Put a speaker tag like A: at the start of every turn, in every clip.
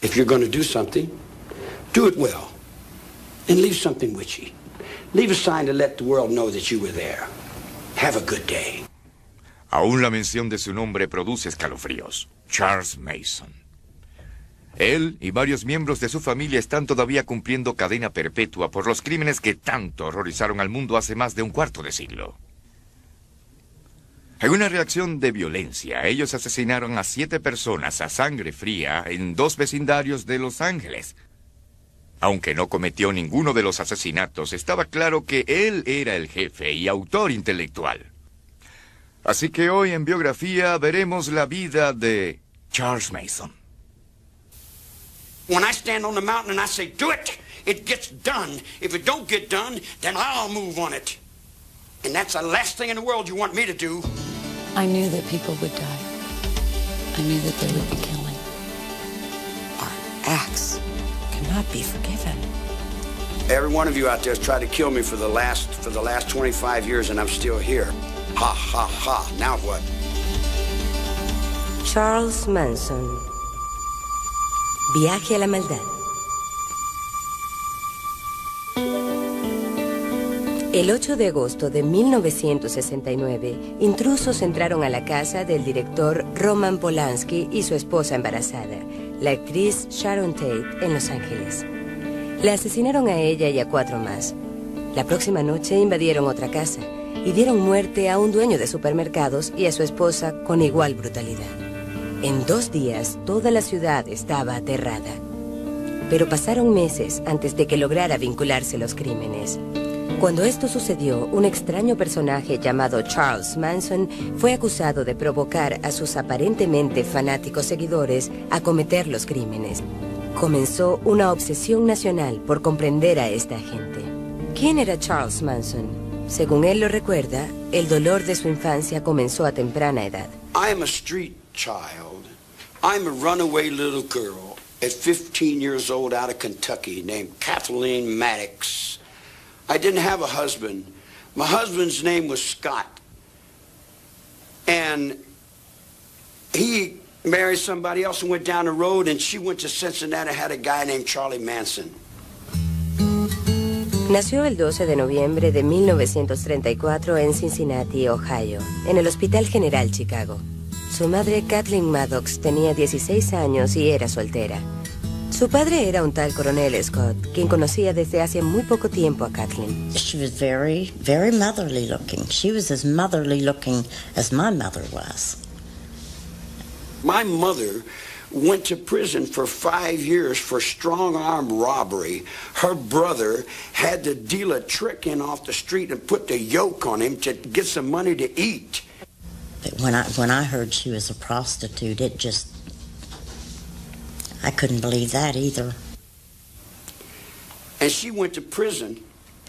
A: If you're going to do something, do it well. And leave something with you. Leave a sign to let the world know that you were there. Have a good day.
B: Aún la mención de su nombre produce escalofríos. Charles Manson. Él y varios miembros de su familia están todavía cumpliendo cadena perpetua por los crímenes que tanto horrorizaron al mundo hace más de un cuarto de siglo. En una reacción de violencia, ellos asesinaron a 7 personas a sangre fría en 2 vecindarios de Los Ángeles. Aunque no cometió ninguno de los asesinatos, estaba claro que él era el jefe y autor intelectual. Así que hoy en Biografía veremos la vida de Charles Manson.
A: When I stand on the mountain and I say, do it, it gets done. If it don't get done, then I'll move on it. And that's the last thing in the world you want me to do.
C: I knew that people would die. I knew that there would be killing.
D: Our acts cannot be forgiven.
A: Every one of you out there has tried to kill me for the last 25 years, and I'm still here. Ha, ha, ha. Now what?
E: Charles Manson. Viaje a la maldad. El 8 de agosto de 1969, intrusos entraron a la casa del director Roman Polanski y su esposa embarazada, la actriz Sharon Tate, en Los Ángeles. La asesinaron a ella y a 4 más. La próxima noche invadieron otra casa y dieron muerte a un dueño de supermercados y a su esposa con igual brutalidad. En 2 días, toda la ciudad estaba aterrada. Pero pasaron meses antes de que lograra vincularse los crímenes. Cuando esto sucedió, un extraño personaje llamado Charles Manson fue acusado de provocar a sus aparentemente fanáticos seguidores a cometer los crímenes. Comenzó una obsesión nacional por comprender a esta gente. ¿Quién era Charles Manson? Según él lo recuerda, el dolor de su infancia comenzó a temprana edad.
A: I am a street child. I'm a runaway little girl at 15 years old out of Kentucky named Kathleen Maddox. I didn't have a husband. My husband's name was Scott. And he married somebody else and went down the road, and she went to Cincinnati and had a guy named Charlie Manson.
E: Nació el 12 de noviembre de 1934 en Cincinnati, Ohio, en el Hospital General Chicago. Su madre, Kathleen Maddox, tenía 16 años y era soltera. Su padre era un tal coronel Scott, quien conocía desde hace muy poco tiempo a Kathleen.
D: She was very, very motherly looking. She was as motherly looking as my mother was.
A: My mother went to prison for 5 years for strong-arm robbery. Her brother had to deal a trick in off the street and put the yoke on him to get some money to eat.
D: But when I heard she was a prostitute, it just... I couldn't believe that either.
A: And she went to prison,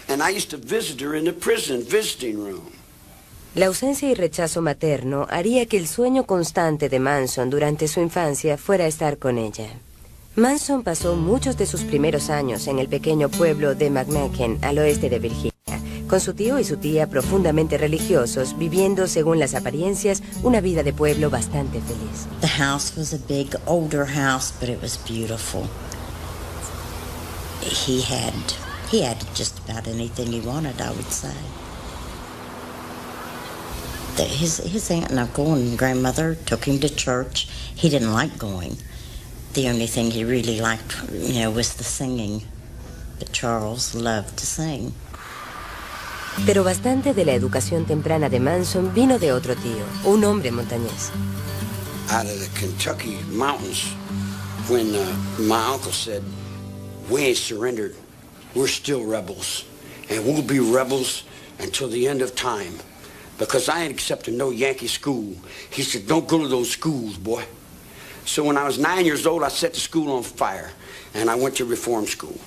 A: and I used to visit her in the prison visiting room.
E: La ausencia y rechazo materno haría que el sueño constante de Manson durante su infancia fuera estar con ella. Manson pasó muchos de sus primeros años en el pequeño pueblo de McMacken, al oeste de Virginia, con su tío y su tía profundamente religiosos, viviendo, según las apariencias, una vida de pueblo bastante feliz.
D: The house was a big, older house, but it was beautiful. He had just about anything he wanted, I would say. His aunt and uncle and grandmother took him to church. He didn't like going. The only thing he really liked, was the singing. But Charles loved to sing.
E: Pero bastante de la educación temprana de Manson vino de otro tío, un hombre montañés.
A: Out of the Kentucky mountains, when my uncle said, "We ain't surrendered, we're still rebels, and we'll be rebels until the end of time, because I ain't accepting no Yankee school." He said, "Don't go to those schools, boy." So when I was 9 years old, I set the school on fire, and I went to reform school.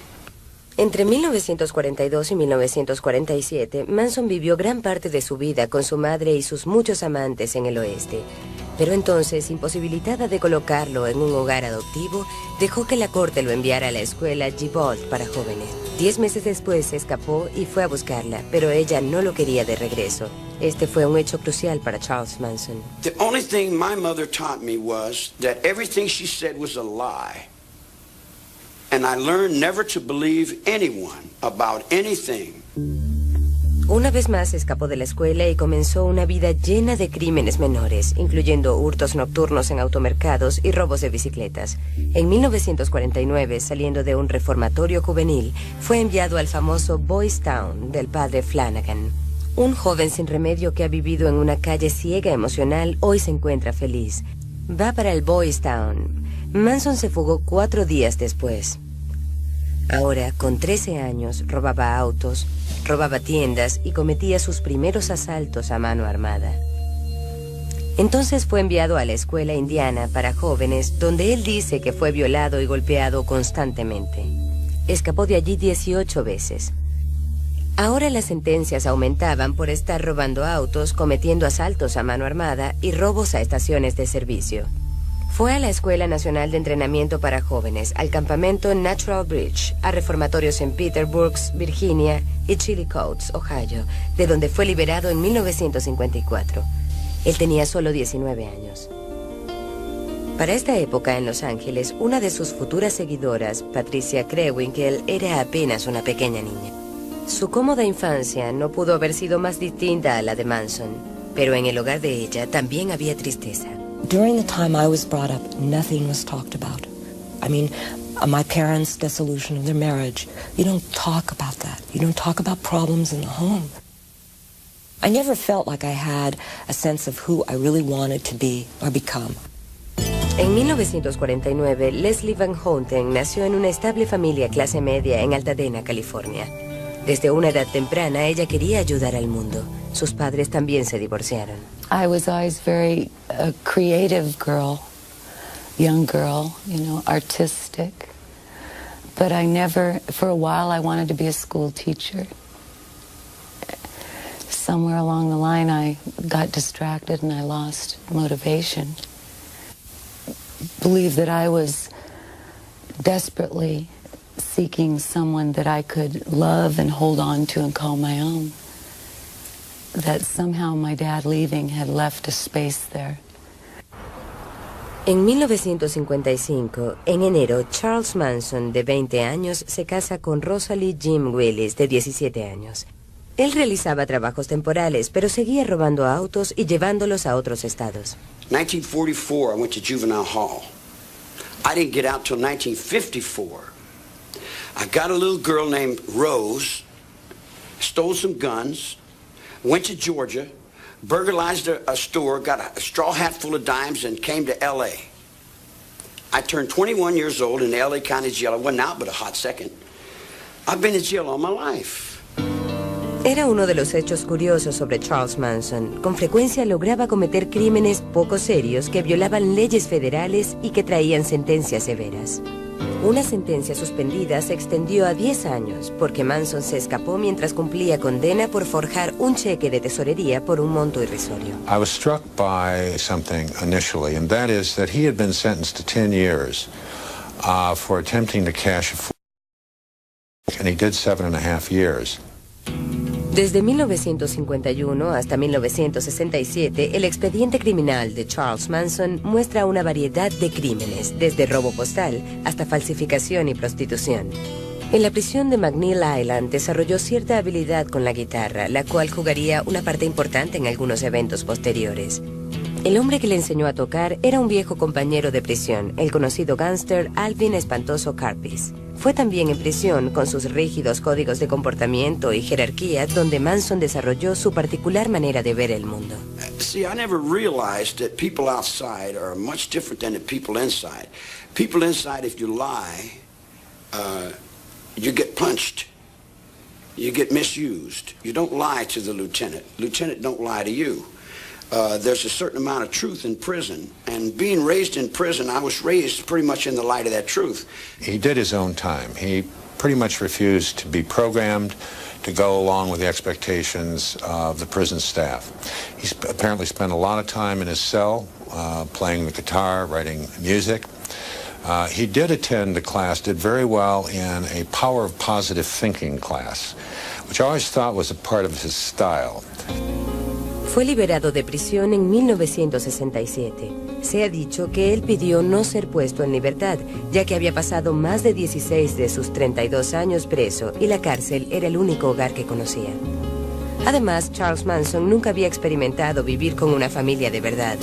E: Entre 1942 y 1947, Manson vivió gran parte de su vida con su madre y sus muchos amantes en el oeste. Pero entonces, imposibilitada de colocarlo en un hogar adoptivo, dejó que la corte lo enviara a la escuela Gibault para jóvenes. 10 meses después se escapó y fue a buscarla, pero ella no lo quería de regreso. Este fue un hecho crucial para Charles Manson.
A: The only thing my mother taught me was that everything she said was a lie. And I learned never to believe anyone about anything.
E: Una vez más escapó de la escuela y comenzó una vida llena de crímenes menores, incluyendo hurtos nocturnos en automercados y robos de bicicletas. En 1949, saliendo de un reformatorio juvenil, fue enviado al famoso Boys Town del padre Flanagan. Un joven sin remedio que ha vivido en una calle ciega emocional hoy se encuentra feliz. Va para el Boys Town. Manson se fugó 4 días después. Ahora, con 13 años, robaba autos, robaba tiendas y cometía sus primeros asaltos a mano armada. Entonces fue enviado a la escuela indiana para jóvenes, donde él dice que fue violado y golpeado constantemente. Escapó de allí 18 veces. Ahora las sentencias aumentaban por estar robando autos, cometiendo asaltos a mano armada y robos a estaciones de servicio. Fue a la Escuela Nacional de Entrenamiento para Jóvenes, al campamento Natural Bridge, a reformatorios en Petersburg, Virginia y Chillicothe, Ohio, de donde fue liberado en 1954. Él tenía solo 19 años. Para esta época en Los Ángeles, una de sus futuras seguidoras, Patricia Krenwinkel, era apenas una pequeña niña. Su cómoda infancia no pudo haber sido más distinta a la de Manson, pero en el hogar de ella también había tristeza.
F: During the time I was brought up, nothing was talked about. I mean, my parents' dissolution of their marriage, you don't talk about that. You don't talk about problems in the home. I never felt like I had a sense of who I really wanted to be or become.
E: En 1949, Leslie Van Houten nació en una estable familia clase media en Altadena, California. Desde una edad temprana, ella quería ayudar al mundo. Sus padres también se divorciaron.
C: I was always very creative girl, young girl, you know, artistic. But I never, for a while, I wanted to be a school teacher. Somewhere along the line, I got distracted and I lost motivation. Believe that I was desperately seeking someone that I could love and hold on to and call my own. That somehow my dad leaving had left a space there.
E: En 1955, en enero, Charles Manson, de 20 años, se casa con Rosalie Jim Willis, de 17 años. Él realizaba trabajos temporales, pero seguía robando autos y llevándolos a otros estados.
A: 1944, I went to juvenile hall. I didn't get out till 1954. I got a little girl named Rose, stole some guns, went to Georgia, burglarized a store, got a straw hat full of dimes, and came to L.A. I turned 21 years old in the L.A. County Jail. I wasn't out but a hot second. I've been in jail all my life.
E: Era uno de los hechos curiosos sobre Charles Manson. Con frecuencia lograba cometer crímenes poco serios que violaban leyes federales y que traían sentencias severas. Una sentencia suspendida se extendió a 10 años porque Manson se escapó mientras cumplía condena por forjar un cheque de tesorería por un monto irrisorio.
G: I was struck by something initially, and that is that he had been sentenced to 10 years for attempting to cash a and he did 7.5 years.
E: Desde 1951 hasta 1967, el expediente criminal de Charles Manson muestra una variedad de crímenes, desde robo postal hasta falsificación y prostitución. En la prisión de McNeil Island desarrolló cierta habilidad con la guitarra, la cual jugaría una parte importante en algunos eventos posteriores. El hombre que le enseñó a tocar era un viejo compañero de prisión, el conocido gángster Alvin Espantoso Karpis. Fue también en prisión, con sus rígidos códigos de comportamiento y jerarquía, donde Manson desarrolló su particular manera de ver el mundo.
A: See, I never realized that people outside are much different than the people inside. People inside, if you lie, you get punched. You get misused. You don't lie to the lieutenant. Lieutenant don't lie to you. There's a certain amount of truth in prison. And being raised in prison, I was raised pretty much in the light of that truth.
G: He did his own time. He pretty much refused to be programmed to go along with the expectations of the prison staff. He apparently spent a lot of time in his cell playing the guitar, writing music. He did attend a class, did very well in a power of positive thinking class, which I always thought was a part of his style.
E: Fue liberado de prisión en 1967. Se ha dicho que él pidió no ser puesto en libertad, ya que había pasado más de 16 de sus 32 años preso y la cárcel era el único hogar que conocía. Además, Charles Manson nunca había experimentado vivir con una familia de verdad.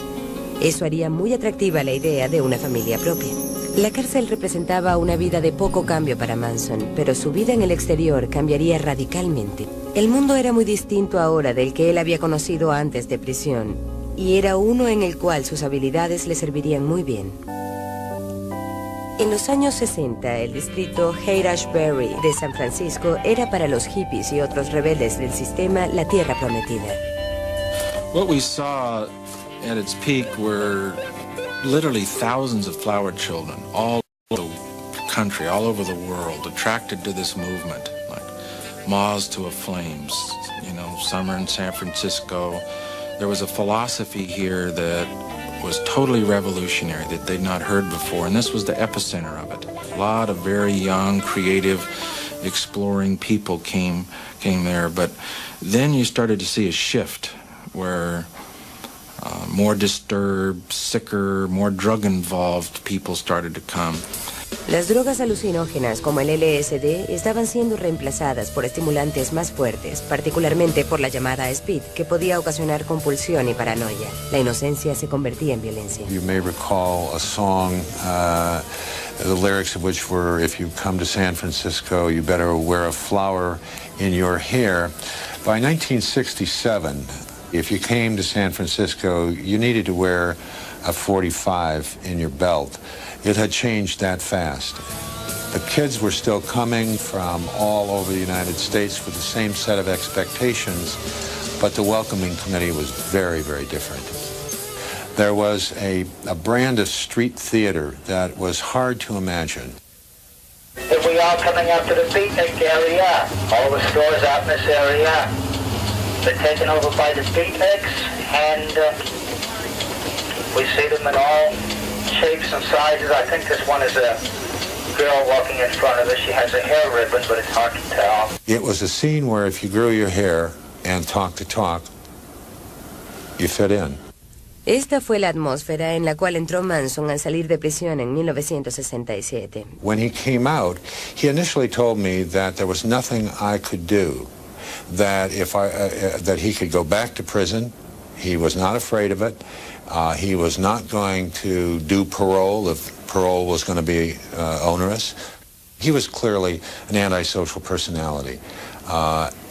E: Eso haría muy atractiva la idea de una familia propia. La cárcel representaba una vida de poco cambio para Manson, pero su vida en el exterior cambiaría radicalmente. El mundo era muy distinto ahora del que él había conocido antes de prisión, y era uno en el cual sus habilidades le servirían muy bien. En los años 60, el distrito Haight-Ashbury de San Francisco era para los hippies y otros rebeldes del sistema la tierra prometida.
H: What we saw at its peak were literally thousands of flower children all over the country, all over the world, attracted to this movement, like moths to a flame, you know, summer in San Francisco. There was a philosophy here that was totally revolutionary that they'd not heard before, and this was the epicenter of it. A lot of very young, creative, exploring people came there, but then you started to see a shift where more disturbed, sicker, more drug-involved people started to come.
E: Las drogas alucinógenas como el LSD estaban siendo reemplazadas por estimulantes más fuertes, particularmente por la llamada speed, que podía ocasionar compulsión y paranoia. La inocencia se convertía en violencia.
G: You may recall a song, the lyrics of which were, if you come to San Francisco, you better wear a flower in your hair. By 1967, if you came to San Francisco, you needed to wear a .45 in your belt. It had changed that fast. The kids were still coming from all over the United States with the same set of expectations, but the welcoming committee was very, very different. There was a brand of street theater that was hard to imagine.
I: If we are coming up to the beatnik area, all the stores out in this area, they're taken over by the beatniks, and we see them in all shapes and sizes. I think this one is a girl walking in front of us. She has a hair ribbon, but it's hard to tell.
G: It was a scene where if you grew your hair and talked the talk, you fit in.
E: Esta fue la atmósfera en la cual entró Manson al salir de prisión en 1967.
G: When he came out, he initially told me that there was nothing I could do, that if that he could go back to prison. He was not afraid of it. He was not going to do parole if parole was going to be onerous. He was clearly an antisocial personality.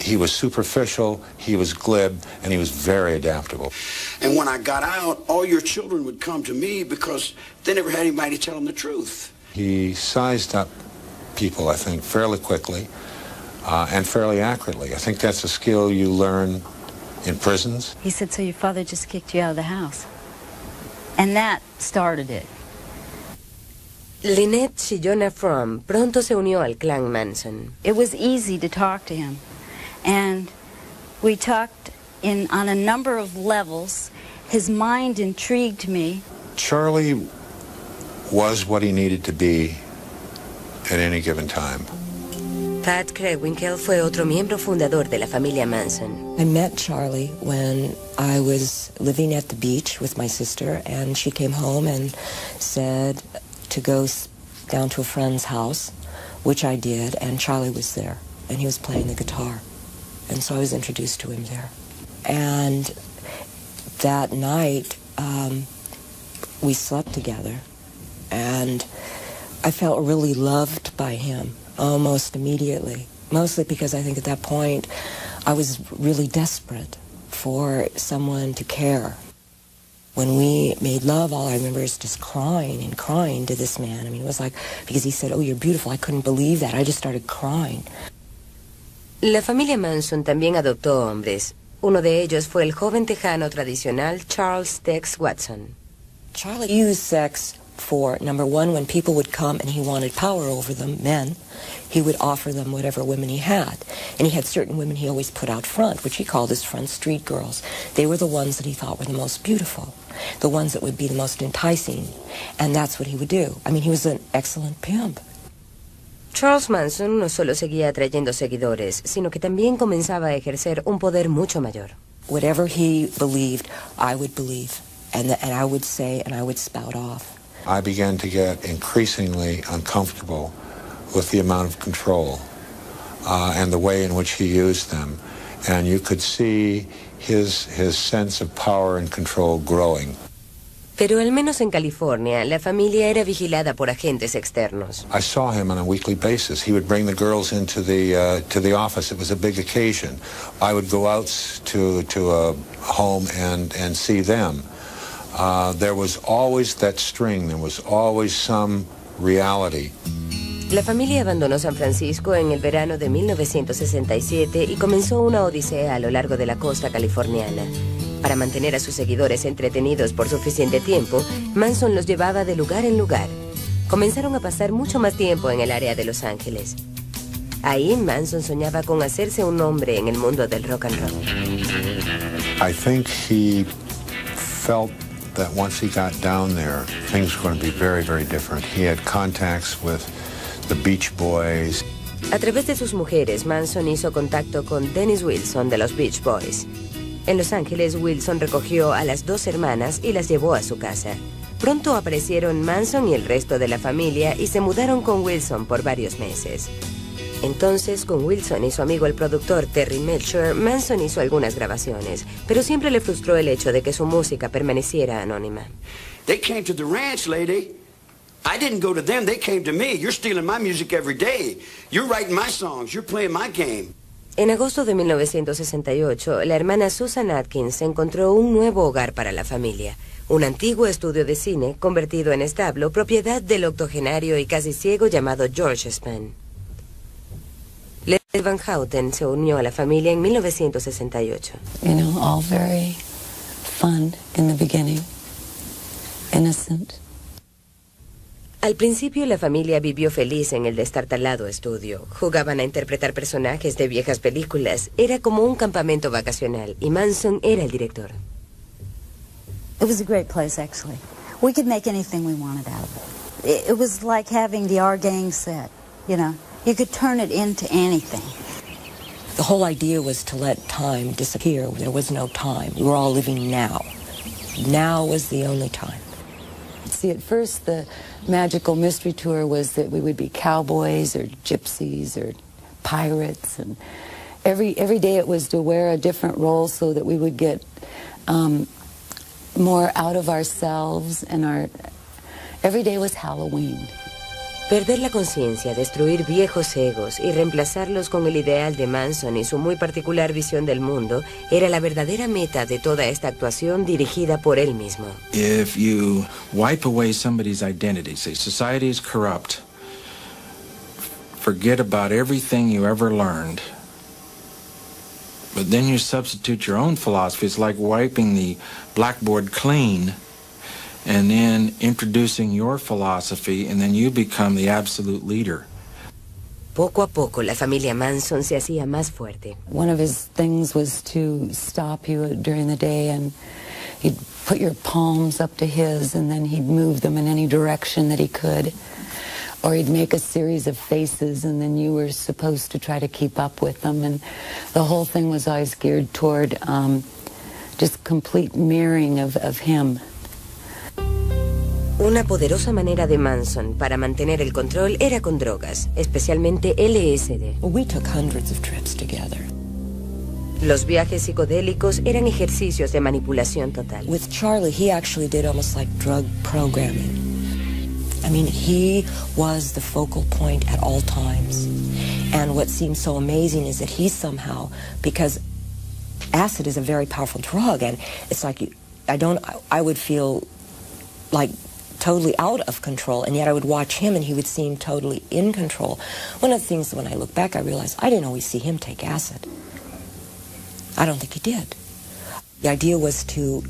G: He was superficial, he was glib, and he was very adaptable.
A: And when I got out, all your children would come to me because they never had anybody to tell them the truth.
G: He sized up people, I think, fairly quickly and fairly accurately. I think that's a skill you learn in prisons.
J: He said, so your father just kicked you out of the house. And that started it.
E: Lynette Chillona Fromm pronto se unió al clan Manson.
J: It was easy to talk to him. And we talked on a number of levels. His mind intrigued me.
G: Charlie was what he needed to be at any given time.
E: Pat Kregwinkel fue otro miembro fundador de la familia Manson.
F: I met Charlie when I was living at the beach with my sister, and she came home and said to go down to a friend's house, which I did, and Charlie was there, and he was playing the guitar. And so I was introduced to him there. And that night, we slept together, and I felt really loved by him almost immediately, mostly because I think at that point I was really desperate for someone to care. When we made love, all I remember is just crying and crying to this man. I mean, it was like, because he said, oh, you're beautiful. I couldn't believe that. I just started crying.
E: La familia Manson también adoptó hombres. Uno de ellos fue el joven tejano tradicional Charles Tex Watson.
F: Charlie used sex for, number one, when people would come and he wanted power over them, men, he would offer them whatever women he had. And he had certain women he always put out front, which he called his front street girls. They were the ones that he thought were the most beautiful, the ones that would be the most enticing. And that's what he would do. I mean, he was an excellent pimp.
E: Charles Manson no solo seguía atrayendo seguidores, sino que también comenzaba a ejercer un poder mucho mayor.
F: Whatever he believed, I would believe. And I would say, and I would spout off.
G: I began to get increasingly uncomfortable with the amount of control and the way in which he used them. And you could see his sense of power and control growing.
E: Pero al menos en California, la familia era vigilada por agentes externos.
G: I saw him on a weekly basis. He would bring the girls into the office. It was a big occasion. I would go out to a home and see them. There was always that string. There was always some reality.
E: La familia abandonó San Francisco en el verano de 1967 y comenzó una odisea a lo largo de la costa californiana. Para mantener a sus seguidores entretenidos por suficiente tiempo, Manson los llevaba de lugar en lugar. Comenzaron a pasar mucho más tiempo en el área de Los Ángeles. Ahí Manson soñaba con hacerse un nombre en el mundo del rock and roll.
G: I think he felt that once he got down there, things were going to be very, very different. He had contacts with the Beach Boys.
E: A través de sus mujeres, Manson hizo contacto con Dennis Wilson de los Beach Boys. En Los Ángeles, Wilson recogió a las dos hermanas y las llevó a su casa. Pronto aparecieron Manson y el resto de la familia y se mudaron con Wilson por varios meses. Entonces, con Wilson y su amigo el productor Terry Melcher, Manson hizo algunas grabaciones, pero siempre le frustró el hecho de que su música permaneciera anónima.
A: They came to the ranch, lady. I didn't go to them, they came to me. You're stealing my music every day. You're writing my songs, you're playing my game.
E: En agosto de 1968, la hermana Susan Atkins encontró un nuevo hogar para la familia. Un antiguo estudio de cine convertido en establo, propiedad del octogenario y casi ciego llamado George Spann. Leslie Van Houten se unió a la familia en 1968.
C: You know, all very fun in the beginning, innocent.
E: Al principio la familia vivió feliz en el destartalado estudio. Jugaban a interpretar personajes de viejas películas. Era como un campamento vacacional y Manson era el director.
J: It was a great place, actually. We could make anything we wanted out of it. It was like having the Our Gang set, you know. You could turn it into anything.
F: The whole idea was to let time disappear. There was no time. We were all living now. Now was the only time.
C: See, at first the magical mystery tour was that we would be cowboys or gypsies or pirates, and every day it was to wear a different role so that we would get more out of ourselves, and every day was Halloween.
E: Perder la conciencia, destruir viejos egos y reemplazarlos con el ideal de Manson y su muy particular visión del mundo era la verdadera meta de toda esta actuación dirigida por él mismo.
H: If you wipe away somebody's identity, say society is corrupt, forget about everything you ever learned, but then you substitute your own philosophy, it's like wiping the blackboard clean and then introducing your philosophy, and then you become the absolute leader.
E: Poco a poco, la familia Manson se hacía más fuerte.
C: One of his things was to stop you during the day, and he'd put your palms up to his, and then he'd move them in any direction that he could. Or he'd make a series of faces, and then you were supposed to try to keep up with them. And the whole thing was always geared toward just complete mirroring of him.
E: Una poderosa manera de Manson para mantener el control era con drogas, especialmente LSD.
F: We took hundreds of trips together.
E: Los viajes psicodélicos eran ejercicios de manipulación total.
F: With Charlie, he actually did almost like drug programming. I mean, he was the focal point at all times. And what seems so amazing is that he somehow, because acid is a very powerful drug, and it's like, I would feel like totally out of control, and yet I would watch him and he would seem totally in control. One of the things, when I look back, I realize I didn't always see him take acid. I don't think he did. The idea was to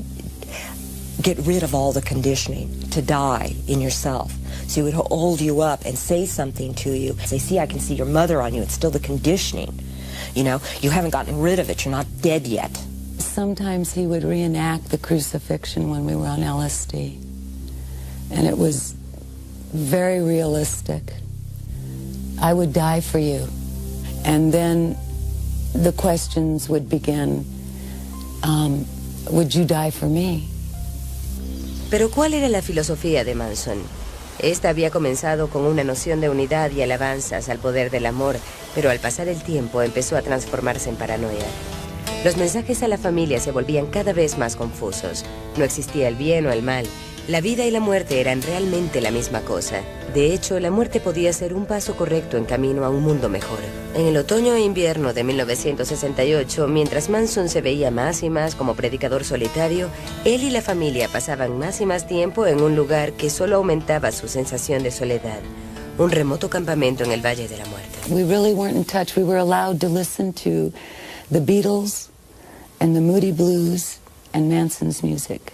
F: get rid of all the conditioning, to die in yourself. So he would hold you up and say something to you. Say, see, I can see your mother on you. It's still the conditioning. You know, you haven't gotten rid of it. You're not dead yet.
C: Sometimes he would reenact the crucifixion when we were on LSD. And it was very realistic. I would die for you. And then the questions would begin, would you die for me?
E: Pero ¿cuál era la filosofía de Manson? Esta había comenzado con una noción de unidad y alabanzas al poder del amor, pero al pasar el tiempo empezó a transformarse en paranoia. Los mensajes a la familia se volvían cada vez más confusos. No existía el bien o el mal. La vida y la muerte eran realmente la misma cosa. De hecho, la muerte podía ser un paso correcto en camino a un mundo mejor. En el otoño e invierno de 1968, mientras Manson se veía más y más como predicador solitario, él y la familia pasaban más y más tiempo en un lugar que solo aumentaba su sensación de soledad. Un remoto campamento en el Valle de la Muerte.
C: We really weren't in touch. We were allowed to listen to the Beatles and the Moody Blues and Manson's music.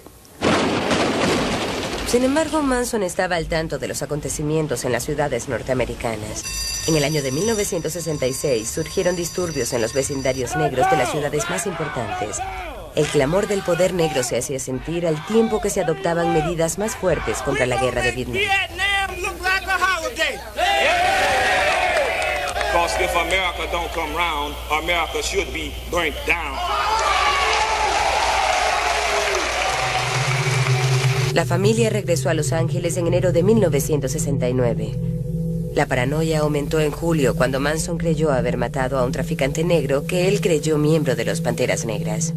E: Sin embargo, Manson estaba al tanto de los acontecimientos en las ciudades norteamericanas. En el año de 1966 surgieron disturbios en los vecindarios negros de las ciudades más importantes. El clamor del poder negro se hacía sentir al tiempo que se adoptaban medidas más fuertes contra la guerra de Vietnam.
K: Because if America don't come round, America should be burnt down.
E: La familia regresó a Los Ángeles en enero de 1969. La paranoia aumentó en julio cuando Manson creyó haber matado a un traficante negro que él creyó miembro de los Panteras Negras.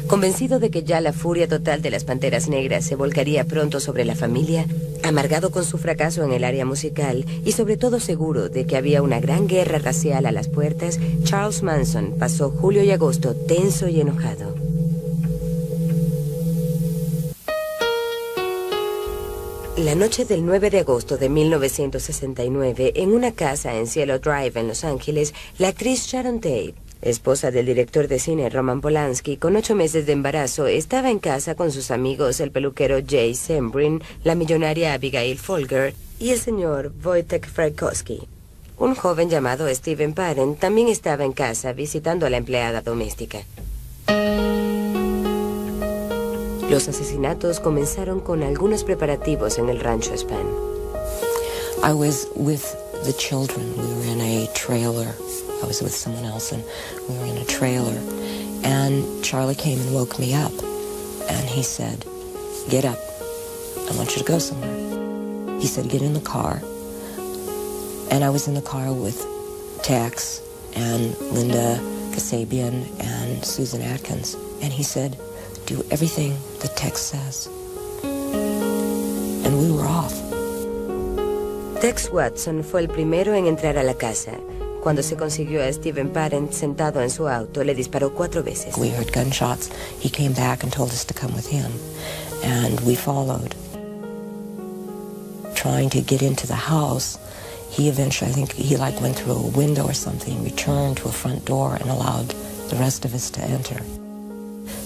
E: Convencido de que ya la furia total de las Panteras Negras se volcaría pronto sobre la familia, amargado con su fracaso en el área musical y sobre todo seguro de que había una gran guerra racial a las puertas, Charles Manson pasó julio y agosto tenso y enojado. La noche del 9 de agosto de 1969, en una casa en Cielo Drive, en Los Ángeles, la actriz Sharon Tate, esposa del director de cine Roman Polanski, con 8 meses de embarazo, estaba en casa con sus amigos el peluquero Jay Sembrin, la millonaria Abigail Folger y el señor Wojtek Frykowski. Un joven llamado Stephen Parent también estaba en casa visitando a la empleada doméstica. Los asesinatos comenzaron con algunos preparativos en el rancho Span.
F: I was with the children. We were in a trailer. I was with someone else, and we were in a trailer. And Charlie came and woke me up. And he said, "Get up. I want you to go somewhere." He said, "Get in the car." And I was in the car with Tex and Linda Kasabian and Susan Atkins. And he said, "Do everything that Tex says." And we were off.
E: Tex Watson fue el primero en entrar a la casa. Cuando se consiguió a Stephen Parent sentado en su auto, le disparó 4 veces.
F: We heard gunshots. He came back and told us to come with him. And we followed. Trying to get into the house, he eventually, I think he went through a window or something, returned to a front door and allowed the rest of us to enter.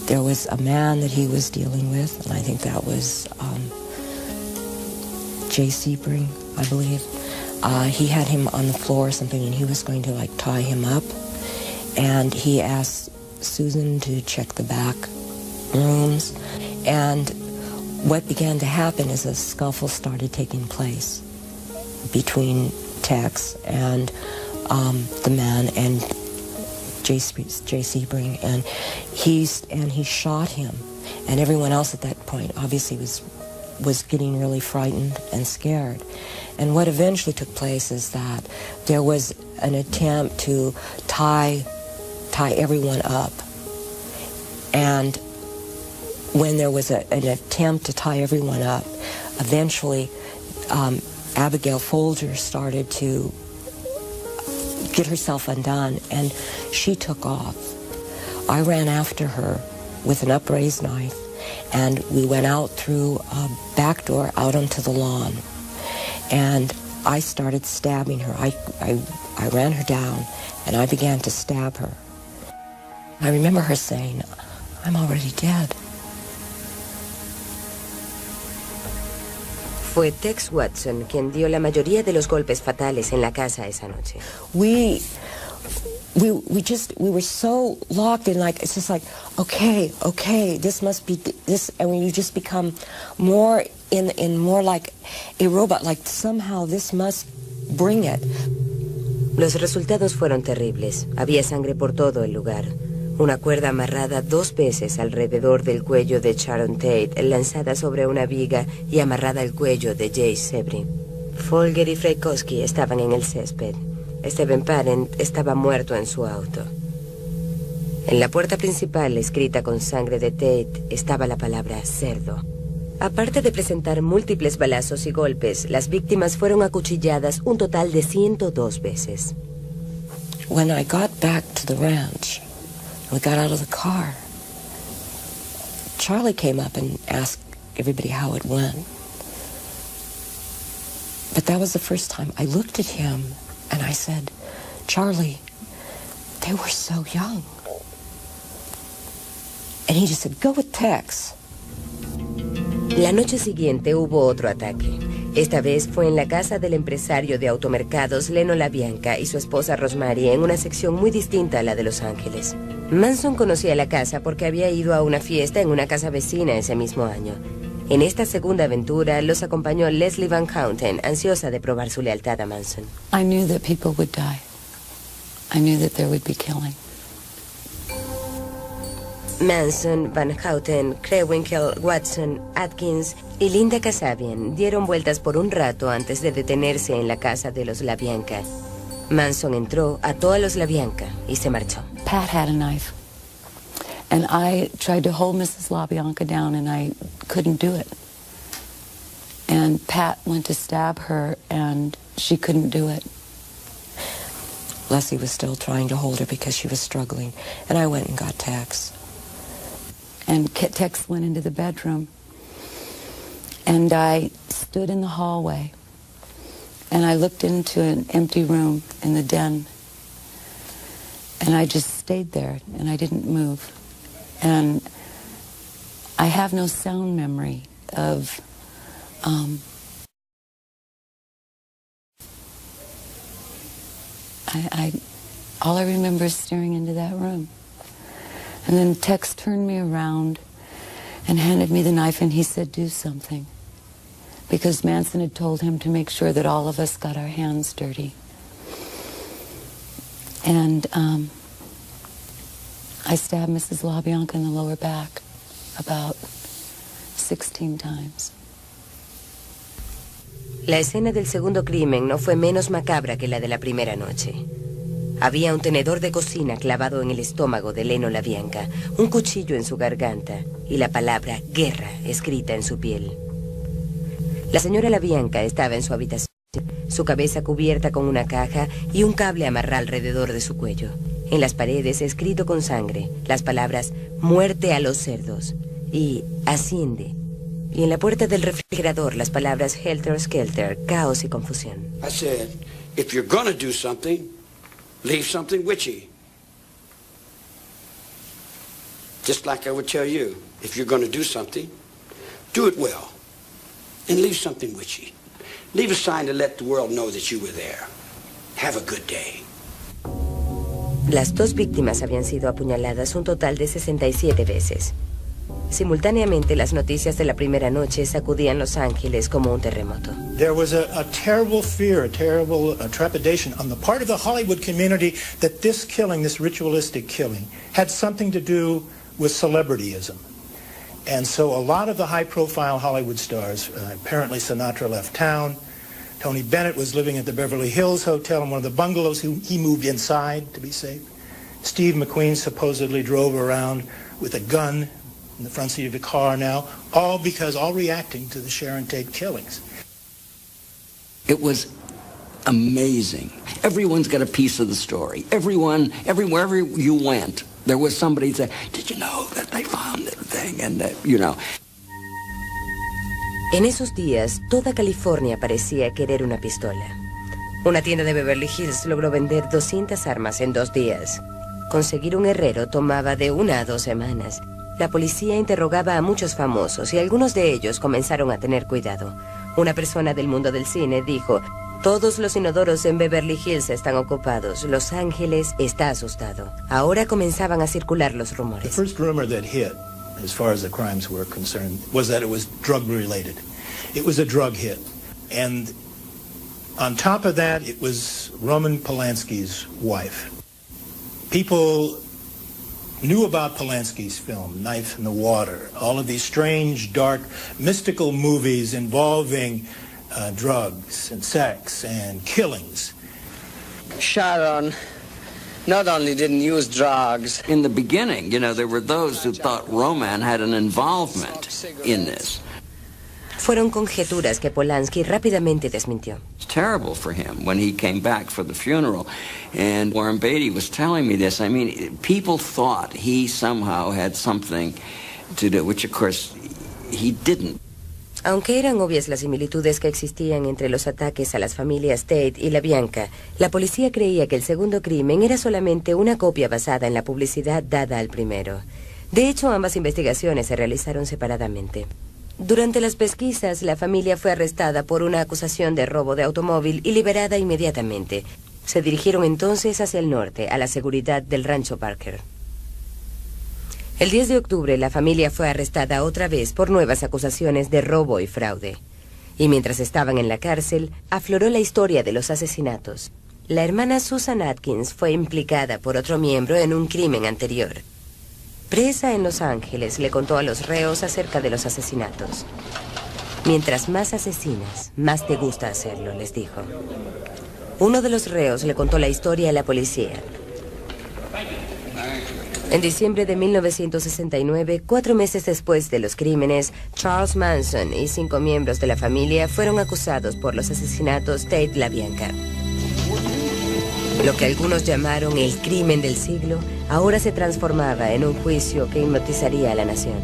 F: There was a man that he was dealing with, and I think that was Jay Sebring, I believe. He had him on the floor or something, and he was going to tie him up. And he asked Susan to check the back rooms. And what began to happen is a scuffle started taking place between Tex and the man and Jay Sebring, and he shot him, and everyone else at that point obviously was getting really frightened and scared. And what eventually took place is that there was an attempt to tie everyone up, and when there was an attempt to tie everyone up, eventually Abigail Folger started to get herself undone, and she took off. I ran after her with an upraised knife, and we went out through a back door out onto the lawn, and I started stabbing her. I ran her down, and I began to stab her. I remember her saying, "I'm already dead."
E: Fue Tex Watson quien dio la mayoría de los golpes fatales en la casa esa noche.
F: We were so locked in, it's just okay, this must be this, and when you just become more in more like a robot, somehow this must bring it.
E: Los resultados fueron terribles. Había sangre por todo el lugar. Una cuerda amarrada 2 veces alrededor del cuello de Sharon Tate, lanzada sobre una viga y amarrada al cuello de Jay Sebring. Folger y Frykowski estaban en el césped. Stephen Parent estaba muerto en su auto. En la puerta principal, escrita con sangre de Tate, estaba la palabra cerdo. Aparte de presentar múltiples balazos y golpes, las víctimas fueron acuchilladas un total de 102 veces.
F: When I got back to the ranch, we got out of the car, Charlie came up and asked everybody how it went. But that was the first time I looked at him and I said, Charlie, they were so young. And he just said, go with Tex.
E: La noche siguiente hubo otro ataque. Esta vez fue en la casa del empresario de automercados Leno LaBianca y su esposa Rosemary en una sección muy distinta a la de Los Ángeles. Manson conocía la casa porque había ido a una fiesta en una casa vecina ese mismo año. En esta segunda aventura los acompañó Leslie Van Houten, ansiosa de probar su lealtad a Manson.
C: I knew that people would die. I knew that there would be killing.
E: Manson, Van Houten, Krenwinkel, Watson, Atkins y Linda Kasabian dieron vueltas por un rato antes de detenerse en la casa de los LaBianca. Manson entró, ató a los LaBianca y se marchó.
C: Pat had a knife. And I tried to hold Mrs. LaBianca down and I couldn't do it. And Pat went to stab her and she couldn't do it.
F: Leslie was still trying to hold her because she was struggling, and I went and got Tex.
C: And Tex went into the bedroom, and I stood in the hallway, and I looked into an empty room in the den, and I just stayed there, and I didn't move. And I have no sound memory of all I remember is staring into that room. And then Tex turned me around and handed me the knife, and he said, do something. Because Manson had told him to make sure that all of us got our hands dirty. And I stabbed Mrs. LaBianca in the lower back about 16 times.
E: La escena del segundo crimen no fue menos macabra que la de la primera noche. Había un tenedor de cocina clavado en el estómago de Leno LaBianca, un cuchillo en su garganta y la palabra guerra escrita en su piel. La señora LaBianca estaba en su habitación, su cabeza cubierta con una caja y un cable amarrado alrededor de su cuello. En las paredes, escrito con sangre, las palabras muerte a los cerdos y asciende. Y en la puerta del refrigerador, las palabras helter skelter, caos y confusión.
A: I said, if you're gonna do something, leave something witchy. Just like I would tell you, if you're going to do something, do it well. And leave something witchy. Leave a sign to let the world know that you were there. Have a good day.
E: Las 2 víctimas habían sido apuñaladas un total de 67 veces. Simultáneamente, las noticias de la primera noche sacudían Los Ángeles como un terremoto.
L: There was a terrible fear, a terrible trepidation on the part of the Hollywood community that this killing, this ritualistic killing, had something to do with celebrityism. And so a lot of the high-profile Hollywood stars, apparently Sinatra left town. Tony Bennett was living at the Beverly Hills Hotel in one of the bungalows. He moved inside to be safe. Steve McQueen supposedly drove around with a gun in the front seat of the car now, all reacting to the Sharon Tate killings.
M: It was amazing. Everyone's got a piece of the story. Wherever you went, there was somebody saying, did you know that they found that thing? And, you know.
E: En esos días, toda California parecía querer una pistola. Una tienda de Beverly Hills logró vender 200 armas en 2 días. Conseguir un herrero tomaba de 1 a 2 semanas. La policía interrogaba a muchos famosos y algunos de ellos comenzaron a tener cuidado. Una persona del mundo del cine dijo, todos los inodoros en Beverly Hills están ocupados. Los Ángeles está asustado. Ahora comenzaban a circular los rumores.
L: The first rumor that hit, as far as the crimes were concerned, was that it was drug-related. It was a drug hit. And on top of that, it was Roman Polanski's wife. People knew about Polanski's film, Knife in the Water, all of these strange, dark, mystical movies involving drugs and sex and killings.
N: Sharon not only didn't use drugs.
M: In the beginning, there were those who thought Roman had an involvement in this.
E: Fueron conjeturas que Polanski rápidamente desmintió.
M: It's terrible for him when he came back for the funeral. And Warren Beatty was telling me this. I mean, people thought he somehow had something to do, which of course he didn't.
E: Aunque eran obvias las similitudes que existían entre los ataques a las familias Tate y LaBianca, la policía creía que el segundo crimen era solamente una copia basada en la publicidad dada al primero. De hecho, ambas investigaciones se realizaron separadamente. Durante las pesquisas, la familia fue arrestada por una acusación de robo de automóvil y liberada inmediatamente. Se dirigieron entonces hacia el norte, a la seguridad del rancho Parker. El 10 de octubre, la familia fue arrestada otra vez por nuevas acusaciones de robo y fraude. Y mientras estaban en la cárcel, afloró la historia de los asesinatos. La hermana Susan Atkins fue implicada por otro miembro en un crimen anterior. Presa en Los Ángeles, le contó a los reos acerca de los asesinatos. Mientras más asesinas, más te gusta hacerlo, les dijo. Uno de los reos le contó la historia a la policía. En diciembre de 1969, 4 meses después de los crímenes, Charles Manson y 5 miembros de la familia fueron acusados por los asesinatos Tate LaBianca. Lo que algunos llamaron el crimen del siglo, ahora se transformaba en un juicio que hipnotizaría a la nación.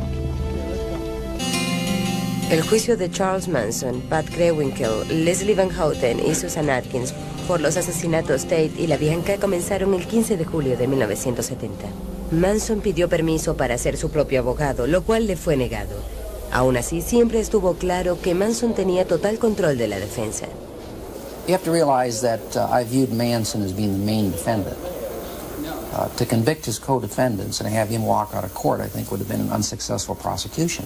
E: El juicio de Charles Manson, Pat Krawinkle, Leslie Van Houten y Susan Atkins por los asesinatos Tate y LaBianca comenzaron el 15 de julio de 1970. Manson pidió permiso para ser su propio abogado, lo cual le fue negado. Aún así, siempre estuvo claro que Manson tenía total control de la defensa.
O: You have to realize that I viewed Manson as being the main defendant. To convict his co-defendants and have him walk out of court, I think, would have been an unsuccessful prosecution.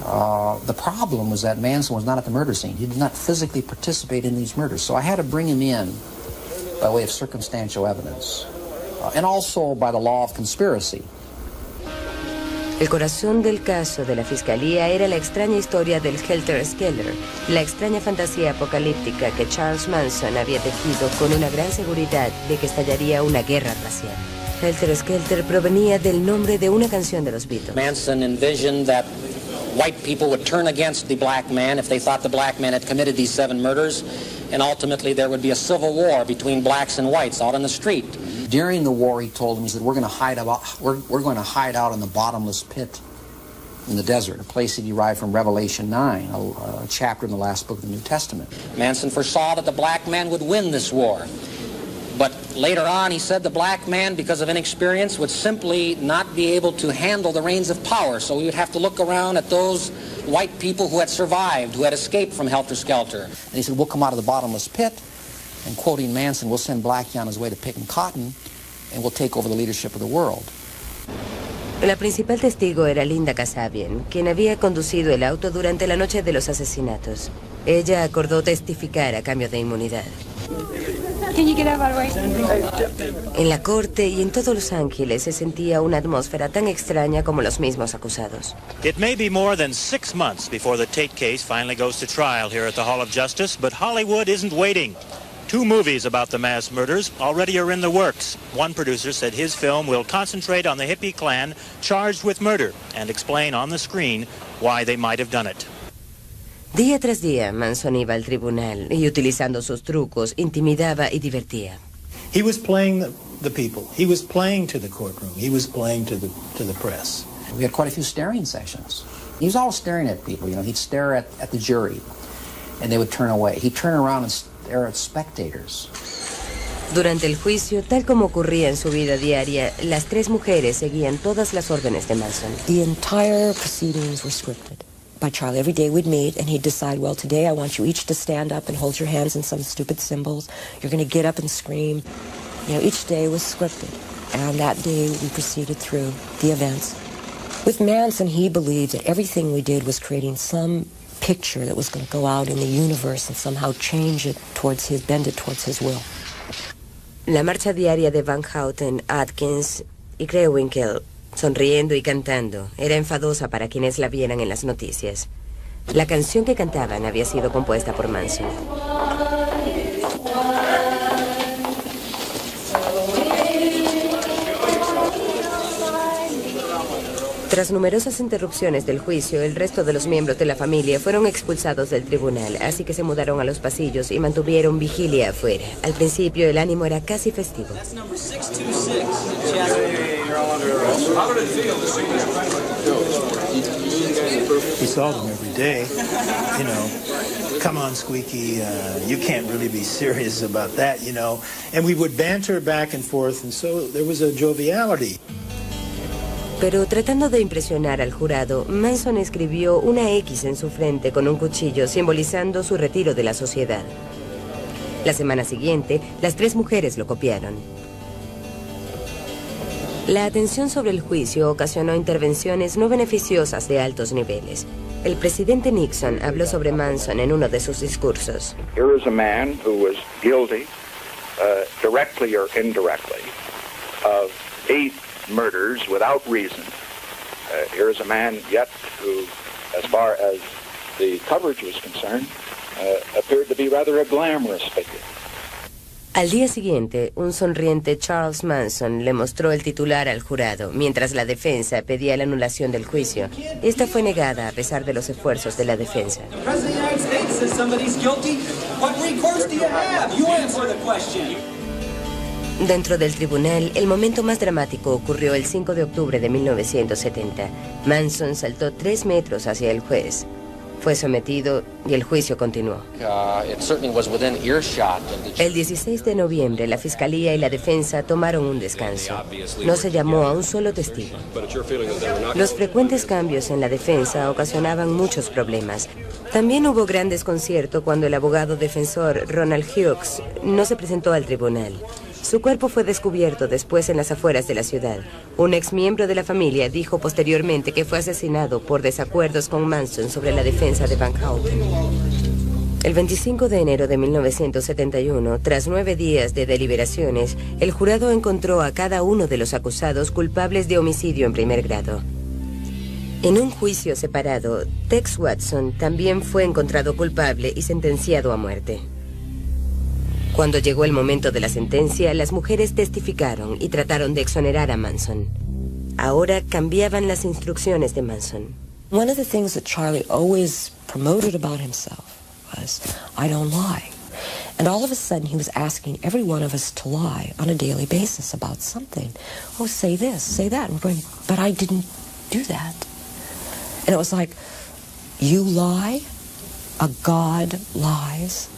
O: The problem was that Manson was not at the murder scene. He did not physically participate in these murders. So I had to bring him in by way of circumstantial evidence. And also by the law of conspiracy.
E: El corazón del caso de la fiscalía era la extraña historia del Helter Skelter, la extraña fantasía apocalíptica que Charles Manson había tejido con una gran seguridad de que estallaría una guerra racial. Helter Skelter provenía del nombre de una canción de los Beatles.
O: Manson envisioned that white people would turn against the black man if they thought the black man had committed these 7 murders, and ultimately there would be a civil war between blacks and whites out on the street. During the war, he told them, he said, we're going to hide out in the bottomless pit in the desert, a place he derived from Revelation 9, a chapter in the last book of the New Testament. Manson foresaw that the black man would win this war. But later on, he said the black man, because of inexperience, would simply not be able to handle the reins of power. So we would have to look around at those white people who had survived, who had escaped from Helter Skelter. And he said, we'll come out of the bottomless pit, and quoting Manson, we'll send Blackie on his way to picking cotton, and we'll take over the leadership of the world.
E: La principal testigo era Linda Kasabian, quien había conducido el auto durante la noche de los asesinatos. Ella acordó testificar a cambio de inmunidad. En la corte y en todos Los Ángeles se sentía una atmósfera tan extraña como los mismos acusados.
P: It may be more than 6 months before the Tate case finally goes to trial here at the Hall of Justice, but Hollywood isn't waiting. 2 movies about the mass murders already are in the works. One producer said his film will concentrate on the hippie clan charged with murder and explain on the screen why they might have done it.
E: Día tras día, Manson iba al tribunal y, utilizando sus trucos, intimidaba y divertía.
L: He was playing the people. He was playing to the courtroom. He was playing to the press.
O: We had quite a few staring sessions. He was always staring at people. You know, he'd stare at the jury, and they would turn away. He'd turn around and stare at spectators.
E: Durante el juicio, tal como ocurría en su vida diaria, las 3 mujeres seguían todas las órdenes de Manson.
F: The entire proceedings were scripted by Charlie. Every day we'd meet and he'd decide, well, today I want you each to stand up and hold your hands in some stupid symbols. You're going to get up and scream. You know, each day was scripted. And on that day we proceeded through the events. With Manson, he believed that everything we did was creating some picture that was going to go out in the universe and somehow change it bend it towards his will.
E: La marcha diaria de Van Houten, Atkins y Kruewinkel, sonriendo y cantando, era enfadosa para quienes la vieran en las noticias. La canción que cantaban había sido compuesta por Manson. Tras numerosas interrupciones del juicio, el resto de los miembros de la familia fueron expulsados del tribunal, así que se mudaron a los pasillos y mantuvieron vigilia afuera. Al principio el ánimo era casi festivo.
L: We saw them every day, you know. Come on, Squeaky, you can't really be serious about that, you know. And we would banter back and forth, and so there was a joviality.
E: Pero tratando de impresionar al jurado, Manson escribió una X en su frente con un cuchillo, simbolizando su retiro de la sociedad. La semana siguiente, las 3 mujeres lo copiaron. La atención sobre el juicio ocasionó intervenciones no beneficiosas de altos niveles. El presidente Nixon habló sobre Manson en uno de sus discursos.
Q: Here is a man who was guilty, directly or indirectly, of 8 murders without reason. Here is a man yet who, as far as the coverage was concerned, appeared to be rather a glamorous figure.
E: Al día siguiente, un sonriente Charles Manson le mostró el titular al jurado, mientras la defensa pedía la anulación del juicio. Esta fue negada a pesar de los esfuerzos de la defensa. Dentro del tribunal, el momento más dramático ocurrió el 5 de octubre de 1970. Manson saltó 3 metros hacia el juez. Fue sometido y el juicio continuó. El 16 de noviembre, la Fiscalía y la defensa tomaron un descanso. No se llamó a un solo testigo. Los frecuentes cambios en la defensa ocasionaban muchos problemas. También hubo gran desconcierto cuando el abogado defensor Ronald Hughes no se presentó al tribunal. Su cuerpo fue descubierto después en las afueras de la ciudad. Un ex miembro de la familia dijo posteriormente que fue asesinado por desacuerdos con Manson sobre la defensa de Van Houten. El 25 de enero de 1971, tras 9 días de deliberaciones, el jurado encontró a cada uno de los acusados culpables de homicidio en primer grado. En un juicio separado, Tex Watson también fue encontrado culpable y sentenciado a muerte. Cuando llegó el momento de la sentencia, las mujeres testificaron y trataron de exonerar a Manson. Ahora cambiaban las instrucciones de Manson.
F: One of the things that Charlie always promoted about himself was, I don't lie. And all of a sudden he was asking every one of us to lie on a daily basis about something. Oh, say this, say that. And we're going, but I didn't do that. And it was like, you lie? A God lies?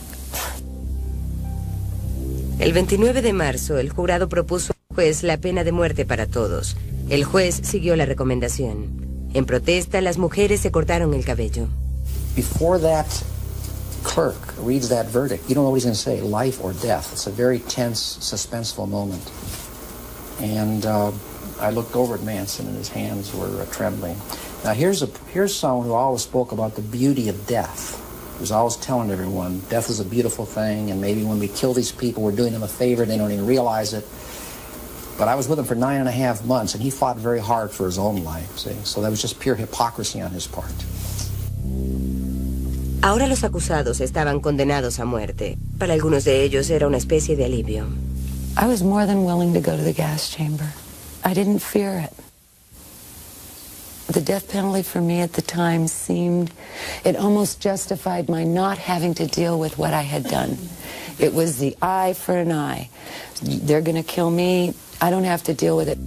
E: El 29 de marzo, el jurado propuso al juez la pena de muerte para todos. El juez siguió la recomendación. En protesta, las mujeres se cortaron el cabello.
R: Before that clerk reads that verdict, you don't know what he's going to say, life or death. It's a very tense, suspenseful moment. And I looked over at Manson and his hands were trembling. Now here's someone who always spoke about the beauty of death. He was always telling everyone death is a beautiful thing, and maybe when we kill these people, we're doing them a favor, they don't even realize it. But I was with him for 9.5 months, and he fought very hard for his own life, see? So that was just pure hypocrisy on his part.
E: Ahora los acusados estaban condenados a muerte. Para algunos de ellos era una especie de alivio.
C: I was more than willing to go to the gas chamber. I didn't fear it. The death penalty for me at the time seemed, it almost justified my not having to deal with what I had done. It was the eye for an eye. They're going to kill me. I don't have to deal with it.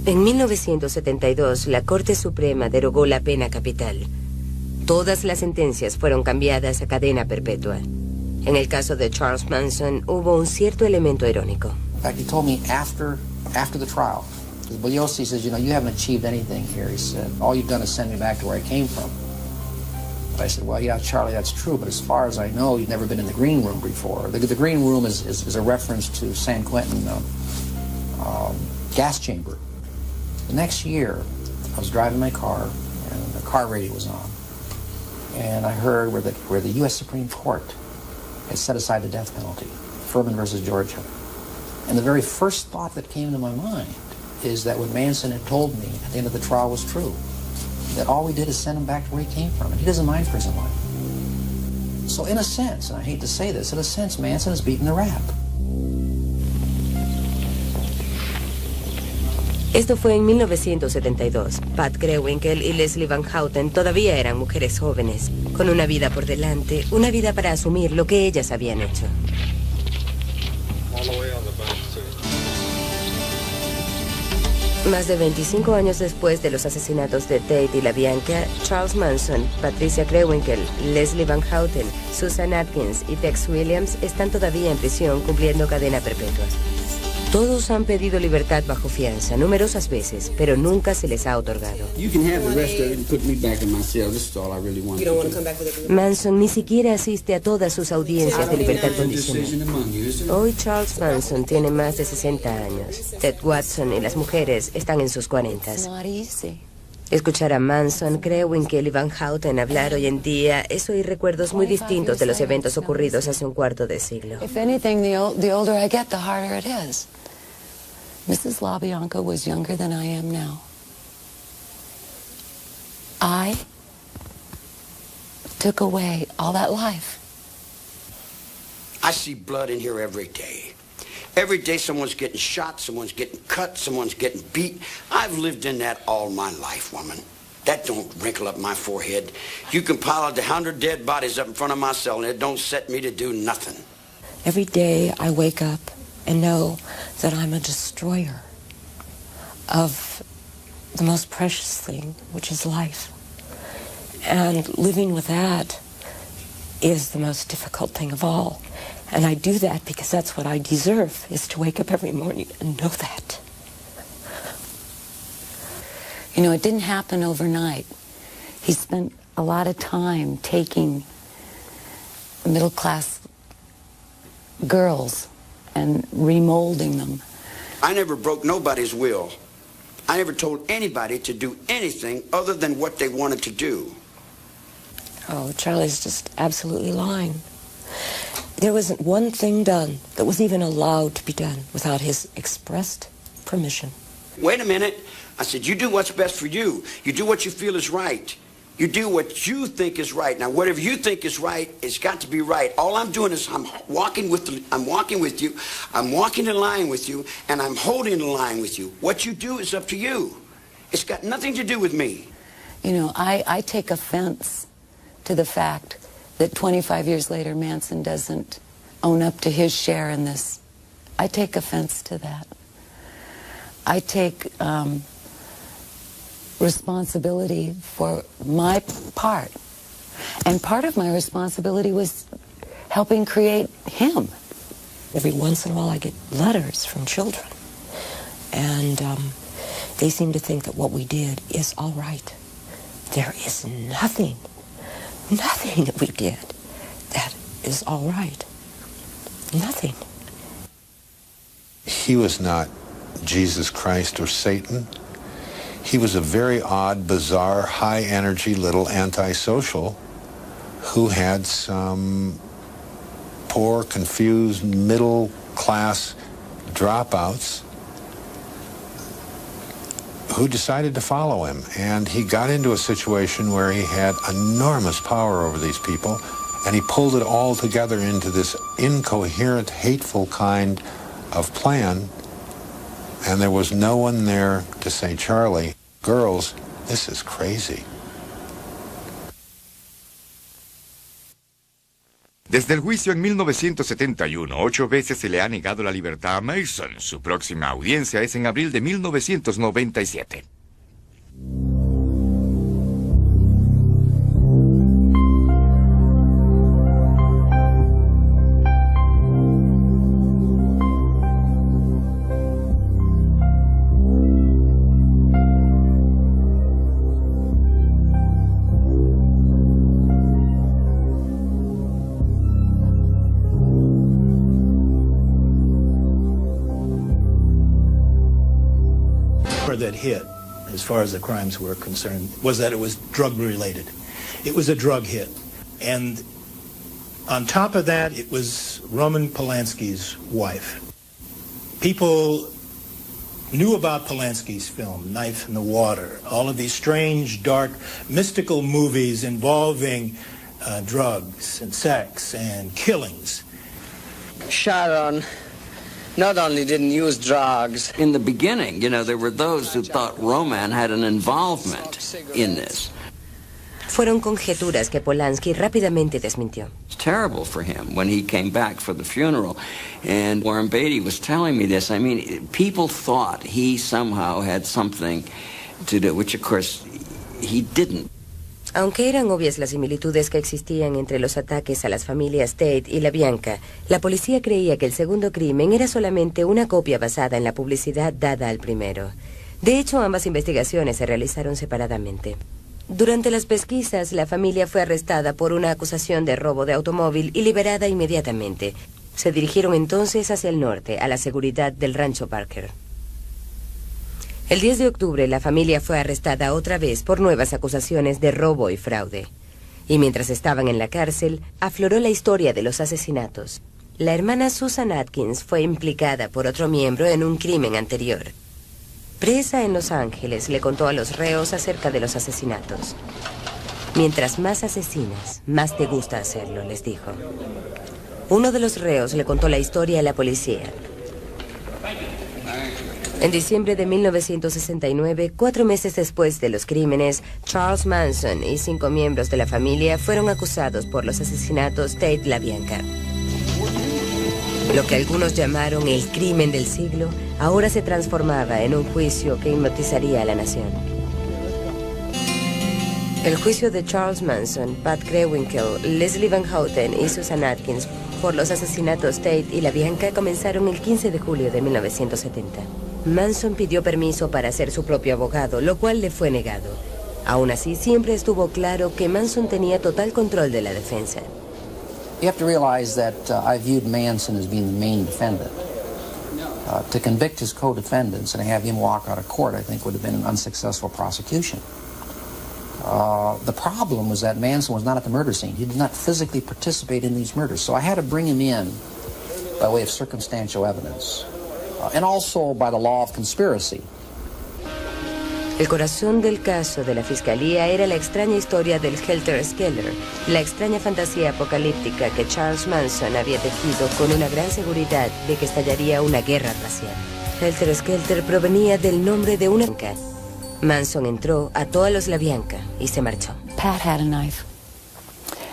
E: En 1972, la Corte Suprema derogó la pena capital. Todas las sentencias fueron cambiadas a cadena perpetua. En el caso de Charles Manson, hubo un cierto elemento irónico.
R: In fact, he told me after the trial, Bugliosi says, you know, you haven't achieved anything here. He said, all you've done is send me back to where I came from. But I said, well, yeah, Charlie, that's true, but as far as I know, you've never been in the green room before. The green room is a reference to San Quentin gas chamber. The next year, I was driving my car, and the car radio was on. And I heard where the U.S. Supreme Court had set aside the death penalty, Furman versus Georgia. And the very first thought that came to my mind is that what Manson had told me at the end of the trial was true. That all we did is send him back to where he came from, and he doesn't mind prison life. So in a sense, and I hate to say this, in a sense, Manson has beaten the rap.
E: Esto fue en 1972. Pat Krenwinkel y Leslie Van Houten todavía eran mujeres jóvenes, con una vida por delante, una vida para asumir lo que ellas habían hecho. Más de 25 años después de los asesinatos de Tate y LaBianca, Charles Manson, Patricia Krenwinkel, Leslie Van Houten, Susan Atkins y Tex Williams están todavía en prisión cumpliendo cadena perpetua. Todos han pedido libertad bajo fianza numerosas veces, pero nunca se les ha otorgado. Manson ni siquiera asiste a todas sus audiencias de libertad condicional. Hoy Charles Manson tiene más de 60 años. Ted Watson y las mujeres están en sus 40s. Escuchar a Manson, Krenwinkel y Van Houten hablar hoy en día es oír recuerdos muy distintos de los eventos ocurridos hace un cuarto de siglo.
C: If anything, the older I get, the harder it is. Mrs. LaBianca was younger than I am now. I took away all that life.
A: I see blood in here every day. Every day someone's getting shot, someone's getting cut, someone's getting beat. I've lived in that all my life, woman. That don't wrinkle up my forehead. You can pile 100 dead bodies up in front of my cell and it don't set me to do nothing.
F: Every day I wake up and know that I'm a destroyer of the most precious thing, which is life. And living with that is the most difficult thing of all. And I do that because that's what I deserve, is to wake up every morning and know that.
C: You know, it didn't happen overnight. He spent a lot of time taking middle-class girls and remolding them.
A: I never broke nobody's will. I never told anybody to do anything other than what they wanted to do.
F: Oh, Charlie's just absolutely lying. There wasn't one thing done that was even allowed to be done without his expressed permission.
A: Wait a minute. I said, you do what's best for you. You do what you feel is right. You do what you think is right. Now, whatever you think is right, it's got to be right. All I'm doing is I'm walking with you. I'm walking the line with you, and I'm holding the line with you. What you do is up to you. It's got nothing to do with me.
C: You know, I take offense to the fact that 25 years later Manson doesn't own up to his share in this. I take offense to that. I take responsibility for my part. And part of my responsibility was helping create him.
F: Every once in a while I get letters from children. And they seem to think that what we did is all right. There is nothing that we did that is all right. Nothing.
G: He was not Jesus Christ or Satan. He was a very odd, bizarre, high-energy little antisocial who had some poor, confused, middle-class dropouts who decided to follow him. And he got into a situation where he had enormous power over these people, and he pulled it all together into this incoherent, hateful kind of plan. And there was no one there to say, Charlie, girls, this is crazy.
B: Desde el juicio en 1971, 8 veces se le ha negado la libertad a Mason. Su próxima audiencia es en abril de 1997.
L: That hit, as far as the crimes were concerned, was that it was drug related. It was a drug hit. And on top of that, it was Roman Polanski's wife. People knew about Polanski's film, Knife in the Water, all of these strange, dark, mystical movies involving drugs and sex and killings.
N: Sharon not only didn't use drugs.
M: In the beginning, you know, there were those who thought Roman had an involvement in this.
E: Fueron conjeturas que Polanski rápidamente desmintió.
M: It's terrible for him when he came back for the funeral. And Warren Beatty was telling me this. I mean, people thought he somehow had something to do, which of course he didn't.
E: Aunque eran obvias las similitudes que existían entre los ataques a las familias Tate y LaBianca, la policía creía que el segundo crimen era solamente una copia basada en la publicidad dada al primero. De hecho, ambas investigaciones se realizaron separadamente. Durante las pesquisas, la familia fue arrestada por una acusación de robo de automóvil y liberada inmediatamente. Se dirigieron entonces hacia el norte, a la seguridad del rancho Parker. El 10 de octubre, la familia fue arrestada otra vez por nuevas acusaciones de robo y fraude. Y mientras estaban en la cárcel, afloró la historia de los asesinatos. La hermana Susan Atkins fue implicada por otro miembro en un crimen anterior. Presa en Los Ángeles, le contó a los reos acerca de los asesinatos. Mientras más asesinas, más te gusta hacerlo, les dijo. Uno de los reos le contó la historia a la policía. En diciembre de 1969, 4 meses después de los crímenes, Charles Manson y 5 miembros de la familia fueron acusados por los asesinatos Tate-LaBianca. Lo que algunos llamaron el crimen del siglo, ahora se transformaba en un juicio que hipnotizaría a la nación. El juicio de Charles Manson, Pat Krenwinkel, Leslie Van Houten y Susan Atkins por los asesinatos Tate y LaBianca comenzaron el 15 de julio de 1970. Manson pidió permiso para ser su propio abogado, lo cual le fue negado. Aún así, siempre estuvo claro que Manson tenía total control de la defensa.
R: You have to realize that I viewed Manson as being the main defendant. To convict his co-defendants and have him walk out of court, I think, would have been an unsuccessful prosecution. The problem was that Manson was not at the murder scene. He did not physically participate in these murders. So I had to bring him in by way of circumstantial evidence. And also by the law of conspiracy.
E: El corazón del caso de la fiscalía era la extraña historia del Helter Skelter, la extraña fantasía apocalíptica que Charles Manson había tejido con una gran seguridad de que estallaría una guerra racial. Helter Skelter provenía del nombre de una LaBianca. Manson entró, ató a los LaBianca y se marchó.
C: Pat had a knife,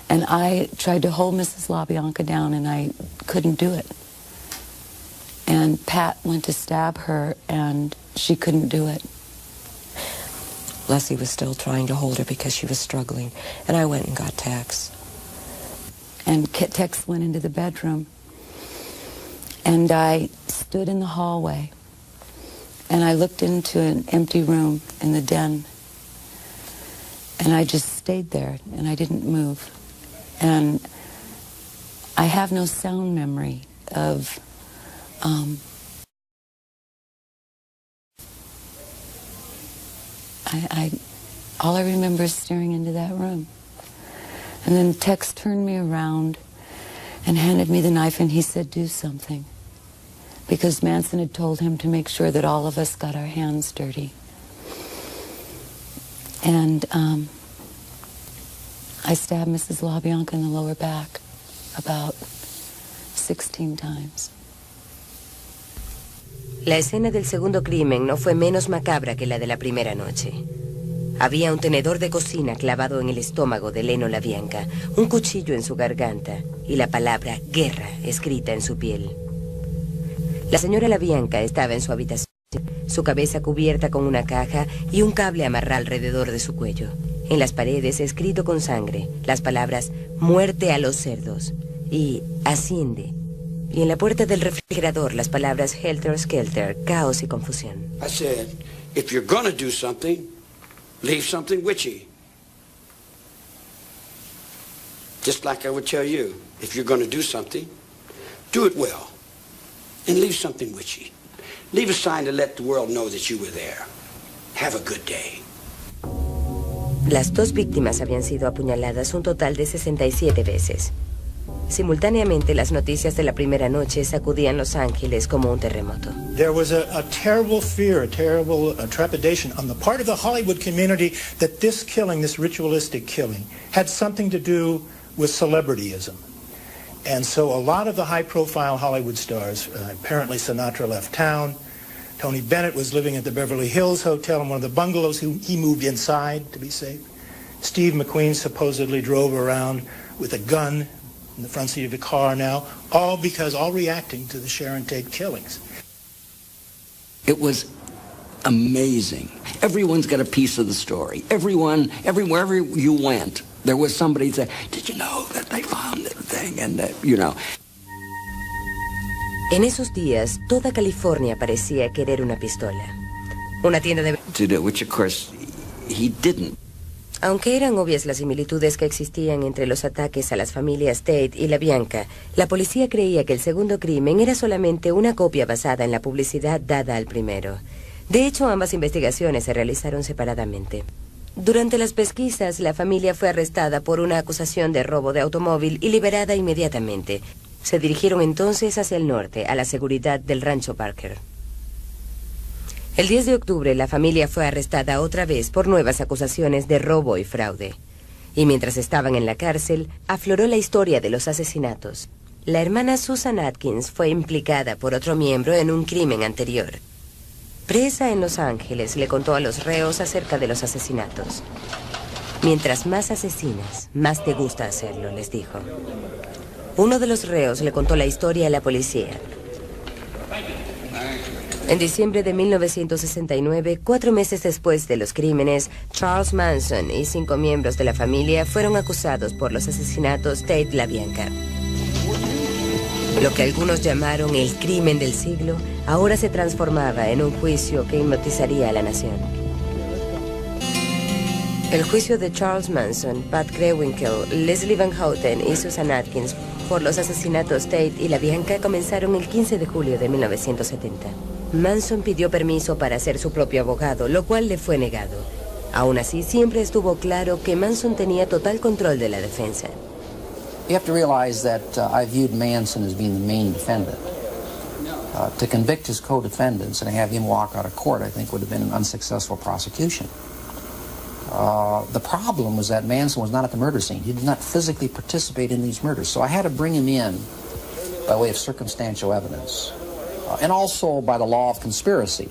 C: and I tried to hold Mrs. LaBianca down, and I couldn't do it. And Pat went to stab her, and she couldn't do it.
F: Leslie was still trying to hold her because she was struggling, and I went and got Tex.
C: And Tex went into the bedroom, and I stood in the hallway, and I looked into an empty room in the den, and I just stayed there, and I didn't move. And I have no sound memory of all I remember is staring into that room. And then Tex turned me around and handed me the knife, and he said, do something. Because Manson had told him to make sure that all of us got our hands dirty. And I stabbed Mrs. LaBianca in the lower back about 16 times.
E: La escena del segundo crimen no fue menos macabra que la de la primera noche. Había un tenedor de cocina clavado en el estómago de Leno LaBianca, un cuchillo en su garganta y la palabra guerra escrita en su piel. La señora LaBianca estaba en su habitación, su cabeza cubierta con una caja y un cable amarrado alrededor de su cuello. En las paredes, escrito con sangre, las palabras muerte a los cerdos y asciende. Y en la puerta del refrigerador las palabras Helter Skelter, caos y confusión.
A: I said, if you're gonna do something, leave something witchy. Just like I would tell you, if you're gonna do something, do it well. And leave something witchy. Leave a sign to let the world know that you were there. Have a good day.
E: Las 2 víctimas habían sido apuñaladas un total de 67 veces. Simultáneamente, las noticias de la primera noche sacudían Los Ángeles como un terremoto.
L: There was a terrible fear, a terrible trepidation on the part of the Hollywood community that this killing, this ritualistic killing, had something to do with celebrityism. And so a lot of the high-profile Hollywood stars, apparently Sinatra left town. Tony Bennett was living at the Beverly Hills Hotel in one of the bungalows. He moved inside to be safe. Steve McQueen supposedly drove around with a gun in the front seat of the car now, all reacting to the Sharon Tate killings.
M: It was amazing. Everyone's got a piece of the story. Wherever you went, there was somebody that said, did you know that they found that thing? And,
E: En esos días, toda California parecía querer una pistola. Una tienda de...
M: To do, which of course he didn't.
E: Aunque eran obvias las similitudes que existían entre los ataques a las familias Tate y LaBianca, la policía creía que el segundo crimen era solamente una copia basada en la publicidad dada al primero. De hecho, ambas investigaciones se realizaron separadamente. Durante las pesquisas, la familia fue arrestada por una acusación de robo de automóvil y liberada inmediatamente. Se dirigieron entonces hacia el norte, a la seguridad del rancho Parker. El 10 de octubre, la familia fue arrestada otra vez por nuevas acusaciones de robo y fraude. Y mientras estaban en la cárcel, afloró la historia de los asesinatos. La hermana Susan Atkins fue implicada por otro miembro en un crimen anterior. Presa en Los Ángeles, le contó a los reos acerca de los asesinatos. Mientras más asesinas, más te gusta hacerlo, les dijo. Uno de los reos le contó la historia a la policía. En diciembre de 1969, 4 meses después de los crímenes, Charles Manson y 5 miembros de la familia fueron acusados por los asesinatos Tate-LaBianca. Lo que algunos llamaron el crimen del siglo, ahora se transformaba en un juicio que hipnotizaría a la nación. El juicio de Charles Manson, Pat Krenwinkel, Leslie Van Houten y Susan Atkins por los asesinatos Tate y LaBianca comenzaron el 15 de julio de 1970. Manson pidió permiso para ser su propio abogado, lo cual le fue negado. Aún así, siempre estuvo claro que Manson tenía total control de la defensa.
R: You have to realize that I viewed Manson as being the main defendant. To convict his co-defendants and have him walk out of court, I think, would have been an unsuccessful prosecution. The problem was that Manson was not at the murder scene. He did not physically participate in these murders. So I had to bring him in by way of circumstantial evidence. And also by the law of conspiracy.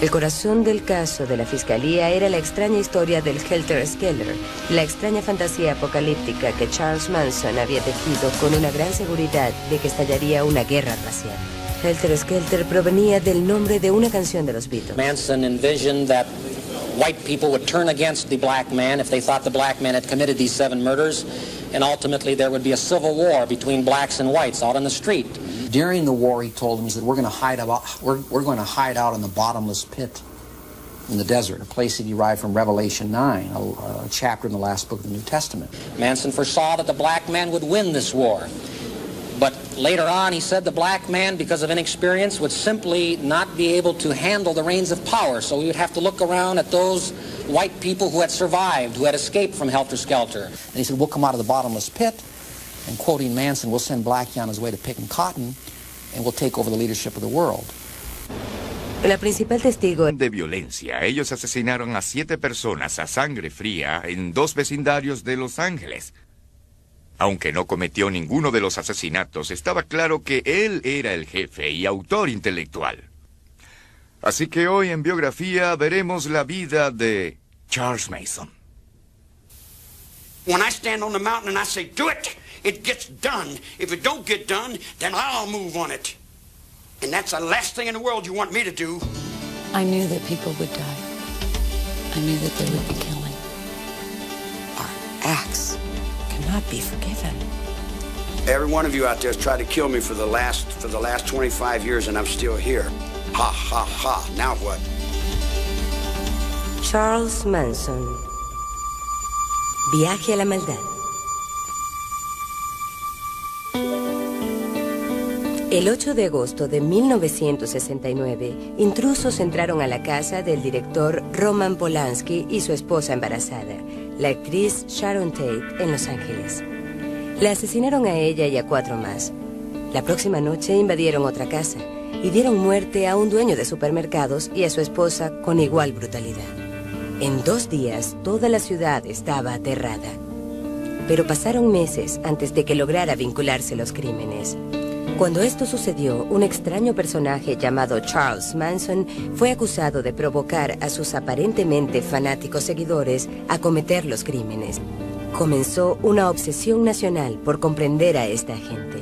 E: El corazón del caso de la fiscalía era la extraña historia del Helter Skelter, la extraña fantasía apocalíptica que Charles Manson había tejido con una gran seguridad de que estallaría una guerra racial. Helter Skelter provenía del nombre de una canción de los Beatles.
O: Manson envisioned that white people would turn against the black man if they thought the black man had committed these 7 murders, and ultimately there would be a civil war between blacks and whites out on the street.
R: During the war, he told them, he said, we're going to hide out in the bottomless pit in the desert, a place he derived from Revelation 9, a chapter in the last book of the New Testament.
O: Manson foresaw that the black man would win this war. But later on, he said the black man, because of inexperience, would simply not be able to handle the reins of power. So we would have to look around at those white people who had survived, who had escaped from Helter Skelter.
R: And he said, we'll come out of the bottomless pit, and quoting Manson, we'll send Blackie on his way to picking cotton, and we'll take over the leadership of the world.
E: La principal testigo
B: de violencia. Ellos asesinaron a 7 personas a sangre fría en 2 vecindarios de Los Ángeles. Aunque no cometió ninguno de los asesinatos, estaba claro que él era el jefe y autor intelectual. Así que hoy en Biografía veremos la vida de Charles Manson.
A: When I stand on the mountain and I say, do it, it gets done. If it don't get done, then I'll move on it. And that's the last thing in the world you want me to do.
C: I knew that people would die. I knew that there would be killing.
F: Our acts cannot be forgiven.
A: Every one of you out there has tried to kill me for the last 25 years, and I'm still here. Ha, ha, ha. Now what?
E: Charles Manson. Viaje a la maldad. El 8 de agosto de 1969, intrusos entraron a la casa del director Roman Polanski y su esposa embarazada, la actriz Sharon Tate, en Los Ángeles. La asesinaron a ella y a 4 más. La próxima noche invadieron otra casa y dieron muerte a un dueño de supermercados y a su esposa con igual brutalidad. En 2 días, toda la ciudad estaba aterrada. Pero pasaron meses antes de que lograra vincularse los crímenes. Cuando esto sucedió, un extraño personaje llamado Charles Manson fue acusado de provocar a sus aparentemente fanáticos seguidores a cometer los crímenes. Comenzó una obsesión nacional por comprender a esta gente.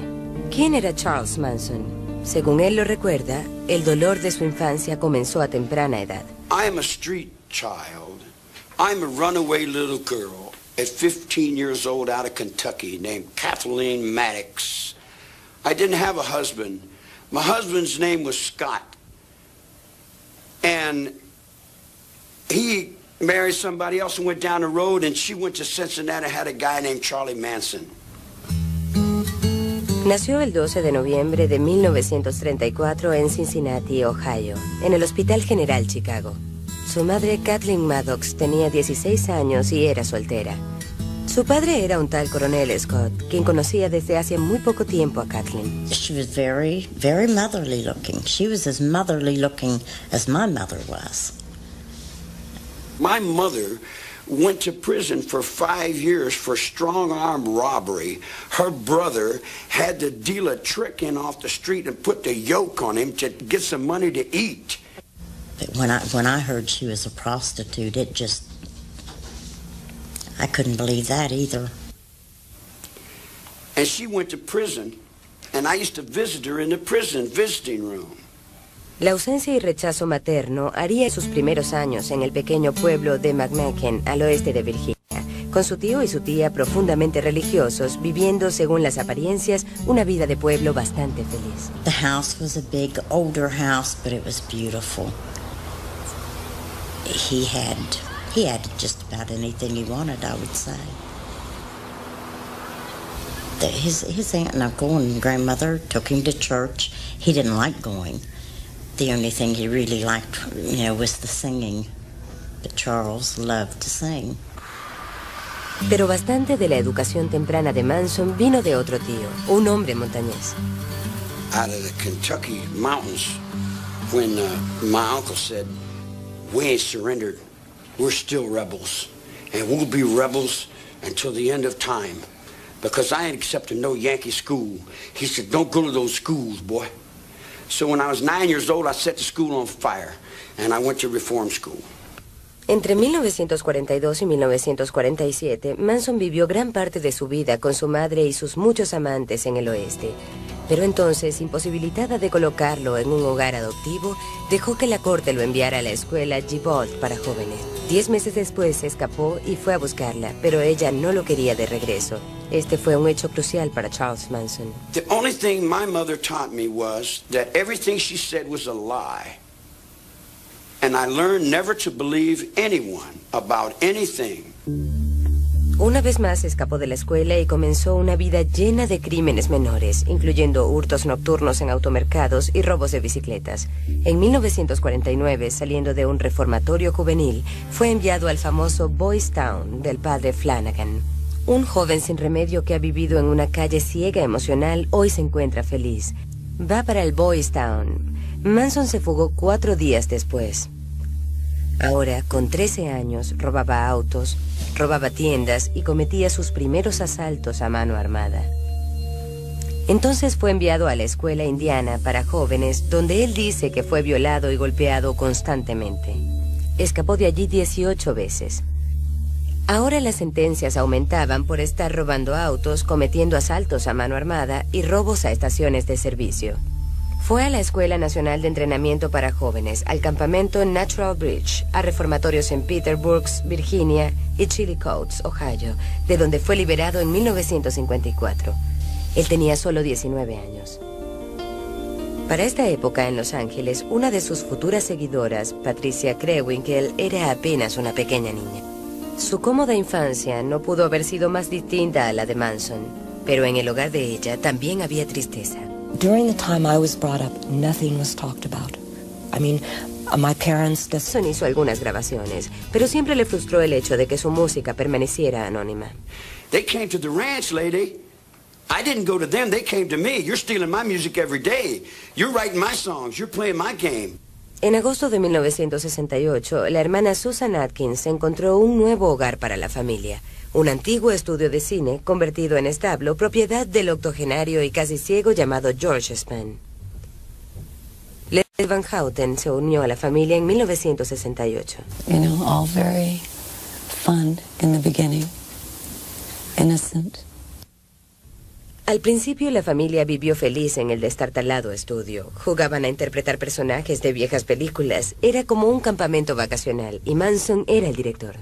E: ¿Quién era Charles Manson? Según él lo recuerda, el dolor de su infancia comenzó a temprana edad.
A: I'm a street child. I'm a runaway little girl at 15 years old out of Kentucky named Kathleen Maddox. I didn't have a husband. My husband's name was Scott. And he married somebody else and went down the road, and she went to Cincinnati and had a guy named Charlie Manson.
E: Nació el 12 de noviembre de 1934 en Cincinnati, Ohio, en el Hospital General Chicago. Su madre, Kathleen Maddox, tenía 16 años y era soltera. Su padre era un tal coronel Scott, quien conocía desde hace muy poco tiempo a Kathleen.
D: She was very, very motherly looking. She was as motherly looking as my mother was.
A: My mother went to prison for 5 years for strong-arm robbery. Her brother had to deal a trick in off the street and put the yoke on him to get some money to eat.
D: But when I heard she was a prostitute, it just, I couldn't believe that either.
A: And she went to prison, and I used to visit her in the prison visiting room.
E: La ausencia y rechazo materno haría sus primeros años en el pequeño pueblo de McMacken, al oeste de Virginia, con su tío y su tía profundamente religiosos, viviendo, según las apariencias, una vida de pueblo bastante feliz.
D: The house was a big, older house, but it was beautiful. He had just about anything he wanted, I would say. His aunt and uncle and grandmother took him to church. He didn't like going. The only thing he really liked, was the singing. But Charles loved to sing.
E: Pero bastante de la educación temprana de Manson vino de otro tío, un hombre montañés.
A: Out of the Kentucky mountains, when my uncle said, "We ain't surrendered. We're still rebels, and we'll be rebels until the end of time, because I ain't accepting no Yankee school." He said, "Don't go to those schools, boy." So when I was 9 years old, I set the school on fire, and I went to reform school.
E: Entre 1942 y 1947, Manson vivió gran parte de su vida con su madre y sus muchos amantes en el oeste. Pero entonces, imposibilitada de colocarlo en un hogar adoptivo, dejó que la corte lo enviara a la escuela Gibault para jóvenes. 10 meses después se escapó y fue a buscarla, pero ella no lo quería de regreso. Este fue un hecho crucial para Charles Manson.
A: The only thing my mother taught me was that everything she said was a lie. And I learned never to believe anyone about anything.
E: Una vez más escapó de la escuela y comenzó una vida llena de crímenes menores, incluyendo hurtos nocturnos en automercados y robos de bicicletas. En 1949, saliendo de un reformatorio juvenil, fue enviado al famoso Boys Town del padre Flanagan. Un joven sin remedio que ha vivido en una calle ciega emocional hoy se encuentra feliz. Va para el Boys Town. Manson se fugó 4 días después. Ahora, con 13 años, robaba autos, robaba tiendas y cometía sus primeros asaltos a mano armada. Entonces fue enviado a la escuela indiana para jóvenes, donde él dice que fue violado y golpeado constantemente. Escapó de allí 18 veces. Ahora las sentencias aumentaban por estar robando autos, cometiendo asaltos a mano armada y robos a estaciones de servicio. Fue a la Escuela Nacional de Entrenamiento para Jóvenes, al campamento Natural Bridge, a reformatorios en Petersburg, Virginia y Chillicothe, Ohio, de donde fue liberado en 1954. Él tenía solo 19 años. Para esta época en Los Ángeles, una de sus futuras seguidoras, Patricia Krenwinkel, era apenas una pequeña niña. Su cómoda infancia no pudo haber sido más distinta a la de Manson, pero en el hogar de ella también había tristeza.
F: During the time I was brought up, nothing was talked about. I mean, my parents...
E: Manson hizo algunas grabaciones, pero siempre le frustró el hecho de que su música permaneciera anónima.
A: They came to the ranch, lady. I didn't go to them, they came to me. You're stealing my music every day. You're writing my songs, you're playing my game.
E: En agosto de 1968, la hermana Susan Atkins encontró un nuevo hogar para la familia. Un antiguo estudio de cine convertido en establo, propiedad del octogenario y casi ciego llamado George Spann. Leslie Van Houten se unió a la familia en 1968.
C: You know, all very fun in the beginning, innocent.
E: Al principio la familia vivió feliz en el destartalado estudio. Jugaban a interpretar personajes de viejas películas. Era como un campamento vacacional y Manson era el director.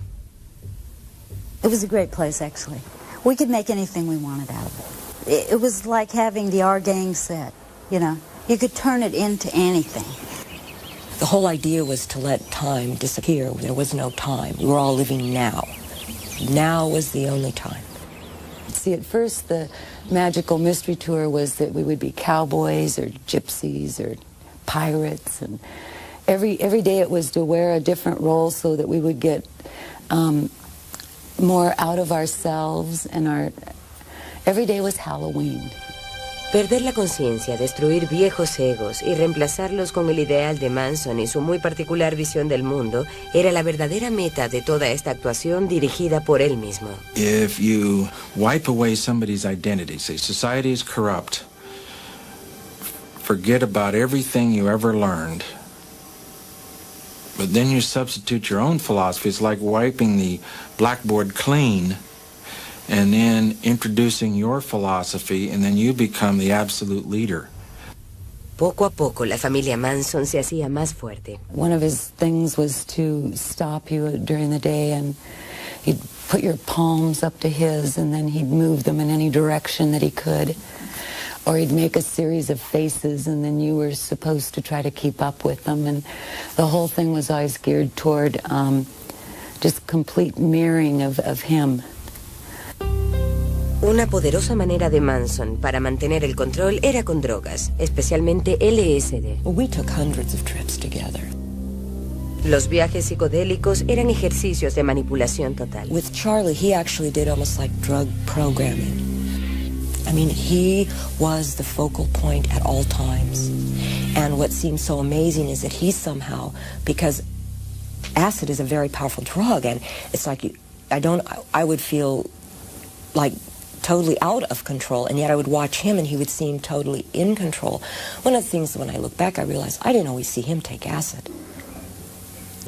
J: It was a great place, actually. We could make anything we wanted out of it. It was like having the Our Gang set, you know. You could turn it into anything.
F: The whole idea was to let time disappear. There was no time. We were all living now. Now was the only time.
C: See, at first the magical mystery tour was that we would be cowboys or gypsies or pirates, and every day it was to wear a different role so that we would get more out of ourselves, and every day was Halloween.
E: Perder la conciencia, destruir viejos egos y reemplazarlos con el ideal de Manson y su muy particular visión del mundo era la verdadera meta de toda esta actuación dirigida por él mismo.
H: If you wipe away somebody's identity, say society is corrupt, forget about everything you ever learned, but then you substitute your own philosophy, it's like wiping the blackboard clean and then introducing your philosophy, and then you become the absolute leader.
E: Poco a poco, la familia Manson se hacía más fuerte.
C: One of his things was to stop you during the day, and he'd put your palms up to his, and then he'd move them in any direction that he could. Or he'd make a series of faces, and then you were supposed to try to keep up with them. And the whole thing was always geared toward just complete mirroring of him.
E: Una poderosa manera de Manson para mantener el control era con drogas, especialmente LSD.
F: We took hundreds of trips together.
E: Los viajes psicodélicos eran ejercicios de manipulación total.
F: With Charlie, he actually did almost like drug programming. I mean, he was the focal point at all times. And what seems so amazing is that he somehow, because acid is a very powerful drug, and it's like I would feel like totally out of control, and yet I would watch him and he would seem totally in control. One of the things, when I look back, I realized I didn't always see him take acid.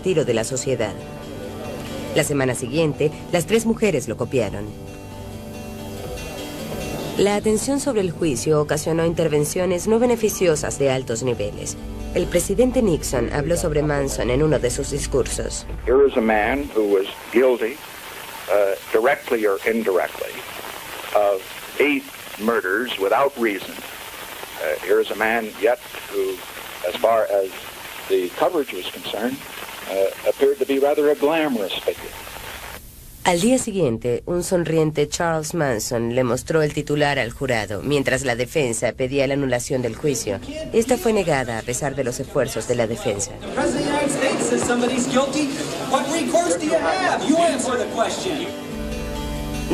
E: Tiro de la sociedad. La semana siguiente, las tres mujeres lo copiaron. La atención sobre el juicio ocasionó intervenciones no beneficiosas de altos niveles. El presidente Nixon habló sobre Manson en uno de sus discursos.
Q: Here is a man who was guilty, directly or indirectly, of 8 murders without reason. Here is a man yet who, as far as the coverage was concerned, appeared to be rather a glamorous figure.
E: Al día siguiente, un sonriente Charles Manson le mostró el titular al jurado, mientras la defensa pedía la anulación del juicio. Esta fue negada a pesar de los esfuerzos de la defensa.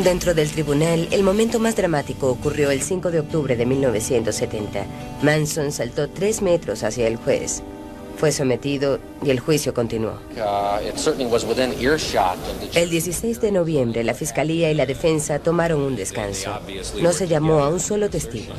E: Dentro del tribunal, el momento más dramático ocurrió el 5 de octubre de 1970. Manson saltó 3 metros hacia el juez. Fue sometido y el juicio continuó. El 16 de noviembre, la Fiscalía y la defensa tomaron un descanso. No se llamó a un solo testigo.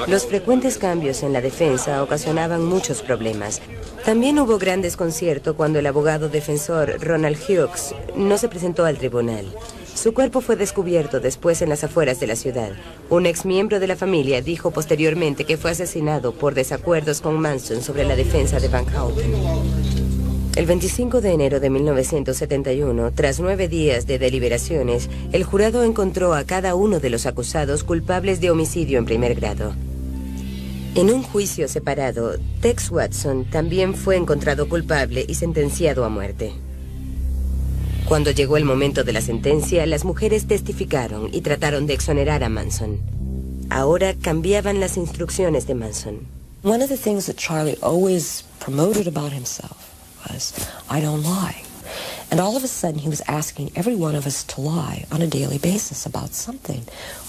E: Los frecuentes cambios en la defensa ocasionaban muchos problemas. También hubo gran desconcierto cuando el abogado defensor Ronald Hughes no se presentó al tribunal. Su cuerpo fue descubierto después en las afueras de la ciudad. Un exmiembro de la familia dijo posteriormente que fue asesinado por desacuerdos con Manson sobre la defensa de Van Houten. El 25 de enero de 1971, tras 9 días de deliberaciones, el jurado encontró a cada uno de los acusados culpables de homicidio en primer grado. En un juicio separado, Tex Watson también fue encontrado culpable y sentenciado a muerte. Cuando llegó el momento de la sentencia, las mujeres testificaron y trataron de exonerar a Manson. Ahora cambiaban las instrucciones de Manson.
F: One of the things that Charlie always promoted about himself was, I don't lie. And all of a sudden, he was asking every one of us to lie on a daily basis about something.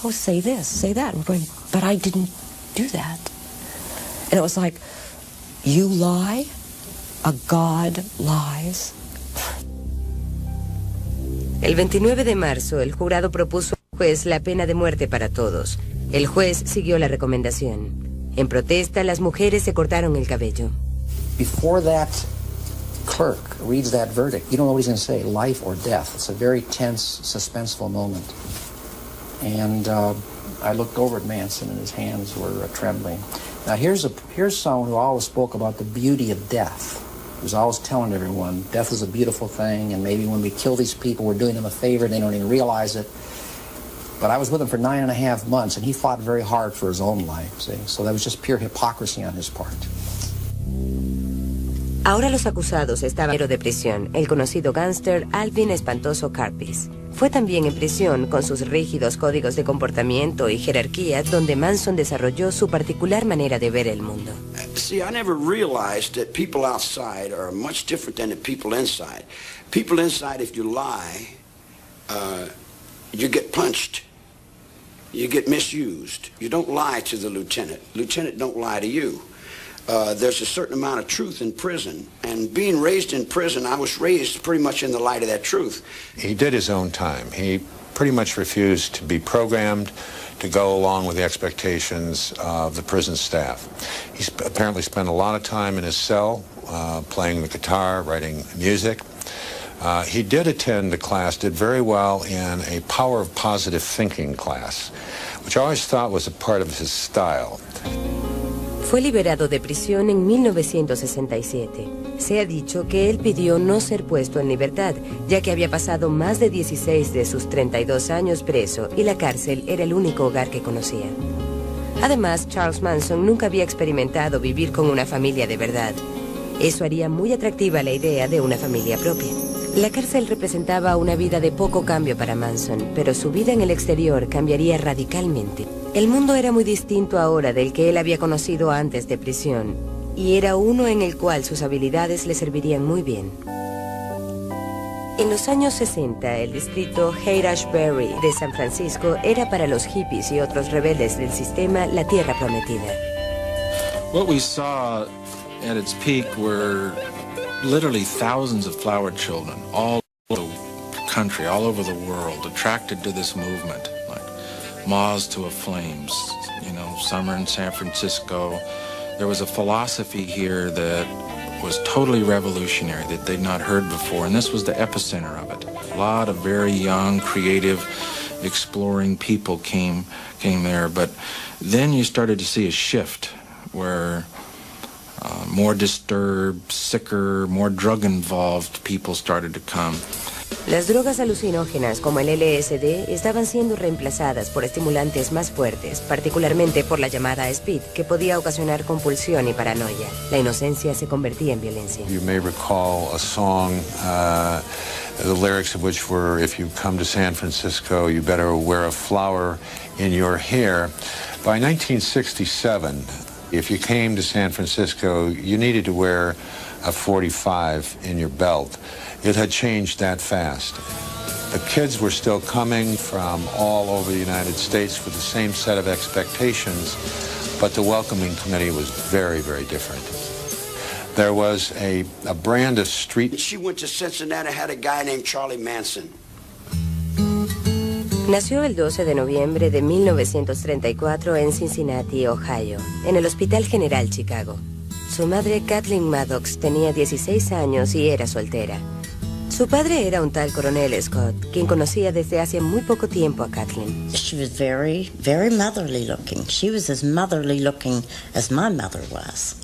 F: Oh, say this, say that. And we're going, but I didn't do that. And it was like, you lie, a God lies.
E: El 29 de marzo, el jurado propuso al juez la pena de muerte para todos. El juez siguió la recomendación. En protesta, las mujeres se cortaron el cabello.
R: Before that clerk reads that verdict, you don't know what he's going to say, life or death. It's a very tense, suspenseful moment. And I looked over at Manson, and his hands were trembling. Now here's someone who always spoke about the beauty of death. He was always telling everyone death is a beautiful thing, and maybe when we kill these people, we're doing them a favor, they don't even realize it. But I was with him for 9.5 months, and he fought very hard for his own life, see? So that was just pure hypocrisy on his part.
E: Ahora los acusados estaban de prisión, el conocido gángster Alvin Espantoso Karpis. Fue también en prisión con sus rígidos códigos de comportamiento y jerarquía, donde Manson desarrolló su particular manera de ver el mundo.
A: See, I never realized that people outside are much different than the people inside. People inside, if you lie, you get punched. You get misused. You don't lie to the lieutenant. Lieutenant don't lie to you. There's a certain amount of truth in prison. And being raised in prison, I was raised pretty much in the light of that truth.
G: He did his own time. He pretty much refused to be programmed to go along with the expectations of the prison staff. He apparently spent a lot of time in his cell playing the guitar, writing music. He did attend a class, did very well in a power of positive thinking class, which I always thought was a part of his style.
E: Fue liberado de prisión en 1967. Se ha dicho que él pidió no ser puesto en libertad, ya que había pasado más de 16 de sus 32 años preso y la cárcel era el único hogar que conocía. Además, Charles Manson nunca había experimentado vivir con una familia de verdad. Eso haría muy atractiva la idea de una familia propia. La cárcel representaba una vida de poco cambio para Manson, pero su vida en el exterior cambiaría radicalmente. El mundo era muy distinto ahora del que él había conocido antes de prisión, y era uno en el cual sus habilidades le servirían muy bien. En los años 60, el distrito Haight-Ashbury de San Francisco era para los hippies y otros rebeldes del sistema la tierra prometida.
H: What we saw at its peak were literally thousands of flower children all over the country, all over the world, attracted to this movement, like moths to a flame, you know, summer in San Francisco. There was a philosophy here that was totally revolutionary that they'd not heard before, and this was the epicenter of it. A lot of very young, creative, exploring people came there, but then you started to see a shift where more disturbed, sicker, more drug-involved people started to come.
E: Las drogas alucinógenas como el LSD estaban siendo reemplazadas por estimulantes más fuertes, particularmente por la llamada speed, que podía ocasionar compulsión y paranoia. La inocencia se convertía en violencia.
G: You may recall a song, the lyrics of which were, if you come to San Francisco, you better wear a flower in your hair. By 1967, if you came to San Francisco, you needed to wear a 45 in your belt. It had changed that fast. The kids were still coming from all over the United States with the same set of expectations, but the welcoming committee was very, very different. There was a brand of street.
A: She went to Cincinnati, had a guy named Charlie Manson.
E: Nació el 12 de noviembre de 1934 en Cincinnati, Ohio, en el Hospital General Chicago. Su madre, Kathleen Maddox, tenía 16 años y era soltera. Su padre era un tal coronel Scott, quien conocía desde hace muy poco tiempo a Kathleen.
D: She was very, very motherly looking. She was as motherly looking as my mother was.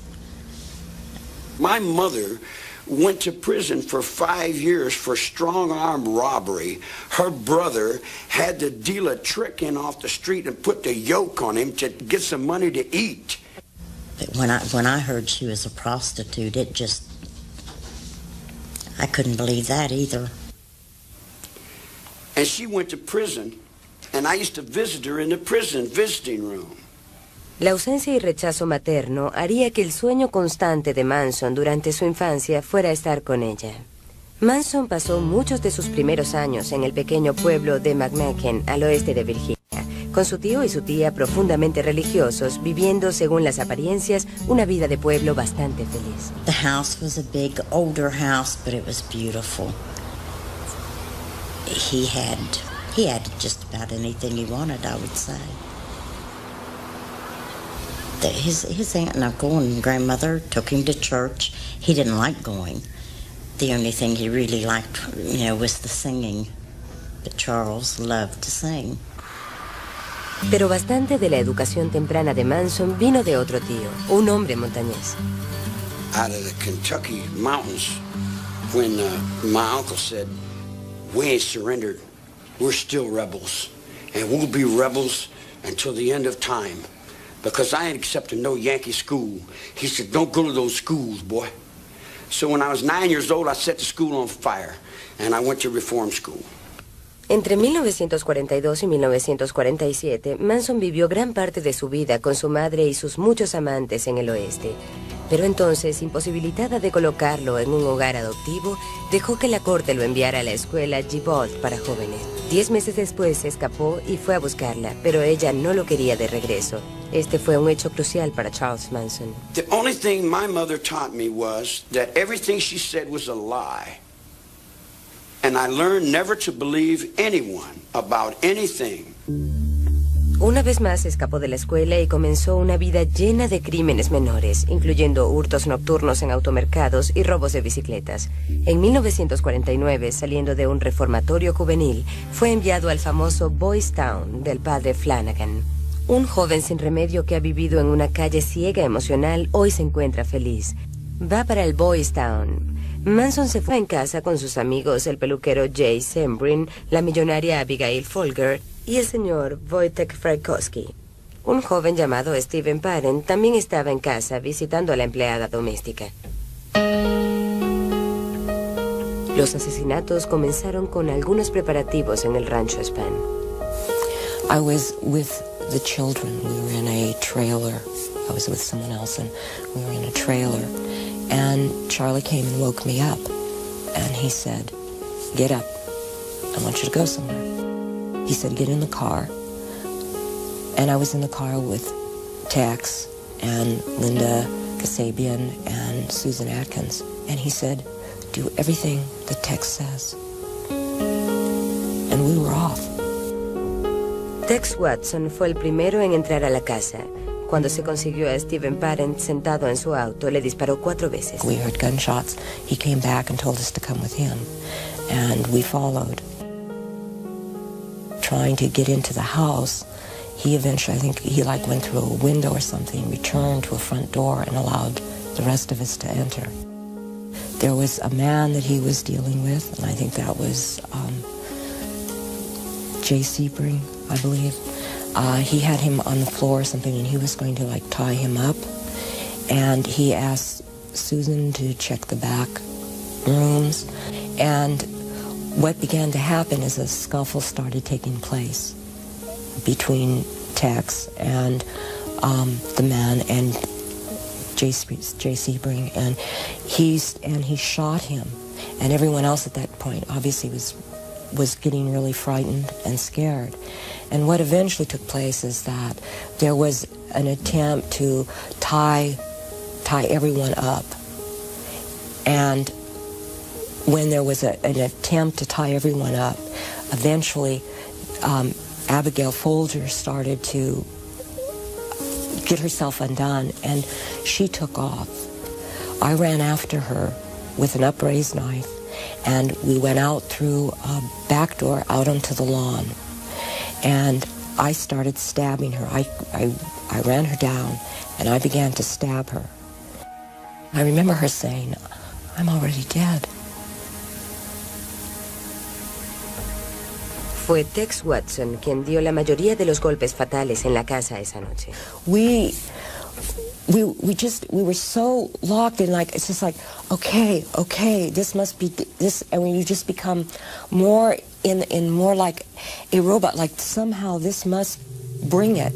A: My mother went to prison for 5 years for strong-arm robbery. Her brother had the dealer trick in off the street and put the yoke on him to get some money to eat.
D: But when I heard she was a prostitute, it just, I couldn't believe that either.
A: And she went to prison, and I used to visit her in the prison visiting room.
E: La ausencia y rechazo materno haría que el sueño constante de Manson durante su infancia fuera estar con ella. Manson pasó muchos de sus primeros años en el pequeño pueblo de McMakin, al oeste de Virginia, con su tío y su tía profundamente religiosos, viviendo, según las apariencias, una vida de pueblo bastante feliz.
D: The house was a big, older house, but it was beautiful. He had just about anything he wanted, I would say. His aunt and uncle and grandmother took him to church. He didn't like going. The only thing he really liked, was the singing. But Charles loved to sing.
E: Pero bastante de la educación temprana de Manson vino de otro tío, un hombre montañés.
A: Out of the Kentucky mountains, when my uncle said, "We ain't surrendered. We're still rebels, and we'll be rebels until the end of time, because I ain't accepting no Yankee school." He said, "Don't go to those schools, boy." So when I was 9 years old, I set the school on fire, and I went to reform school.
E: Entre 1942 y 1947, Manson vivió gran parte de su vida con su madre y sus muchos amantes en el oeste. Pero entonces, imposibilitada de colocarlo en un hogar adoptivo, dejó que la corte lo enviara a la escuela Gibault para jóvenes. 10 meses después se escapó y fue a buscarla, pero ella no lo quería de regreso. Este fue un hecho crucial para Charles Manson.
A: The only thing my mother taught me was that everything she said was a lie. And I learned never to believe anyone about anything.
E: Una vez más escapó de la escuela y comenzó una vida llena de crímenes menores, incluyendo hurtos nocturnos en automercados y robos de bicicletas. En 1949, saliendo de un reformatorio juvenil, fue enviado al famoso Boys Town del padre Flanagan. Un joven sin remedio que ha vivido en una calle ciega emocional hoy se encuentra feliz. Va para el Boys Town. Manson se fue en casa con sus amigos, el peluquero Jay Sembrin, la millonaria Abigail Folger y el señor Wojtek Frykowski. Un joven llamado Stephen Parent también estaba en casa visitando a la empleada doméstica. Los asesinatos comenzaron con algunos preparativos en el rancho Span.
F: I was with the children. We were in a trailer. I was with someone else, and we were in a trailer. And Charlie came and woke me up. And he said, "Get up. I want you to go somewhere." He said, "Get in the car." And I was in the car with Tex and Linda Kasabian and Susan Atkins. And he said, "Do everything that Tex says." And we were off.
E: Tex Watson fue el primero en entrar a la casa. Cuando se consiguió a Stephen Parent sentado en su auto, le disparó 4 veces.
F: We heard gunshots. He came back and told us to come with him. And we followed. Trying to get into the house, he eventually, I think he went through a window or something, returned to a front door and allowed the rest of us to enter. There was a man that he was dealing with, and I think that was Jay Sebring, I believe. He had him on the floor or something, and he was going to tie him up. And he asked Susan to check the back rooms. And what began to happen is a scuffle started taking place between Tex and the man and Jay Sebring, and he shot him. And everyone else at that point obviously was getting really frightened and scared. And what eventually took place is that there was an attempt to tie everyone up. And when there was an attempt to tie everyone up, eventually Abigail Folger started to get herself undone, and she took off. I ran after her with an upraised knife, and we went out through a back door out onto the lawn. And I started stabbing her. I ran her down, and I began to stab her. I remember her saying, "I'm already dead."
E: Fue Tex Watson quien dio la mayoría de los golpes fatales en la casa esa noche.
F: We were so locked in, it's just okay, this must be this, and when you just become more in more like a robot, somehow this must bring it.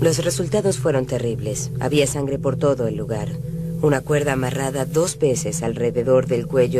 E: Los resultados fueron terribles. Había sangre por todo el lugar. Una cuerda amarrada 2 veces alrededor del cuello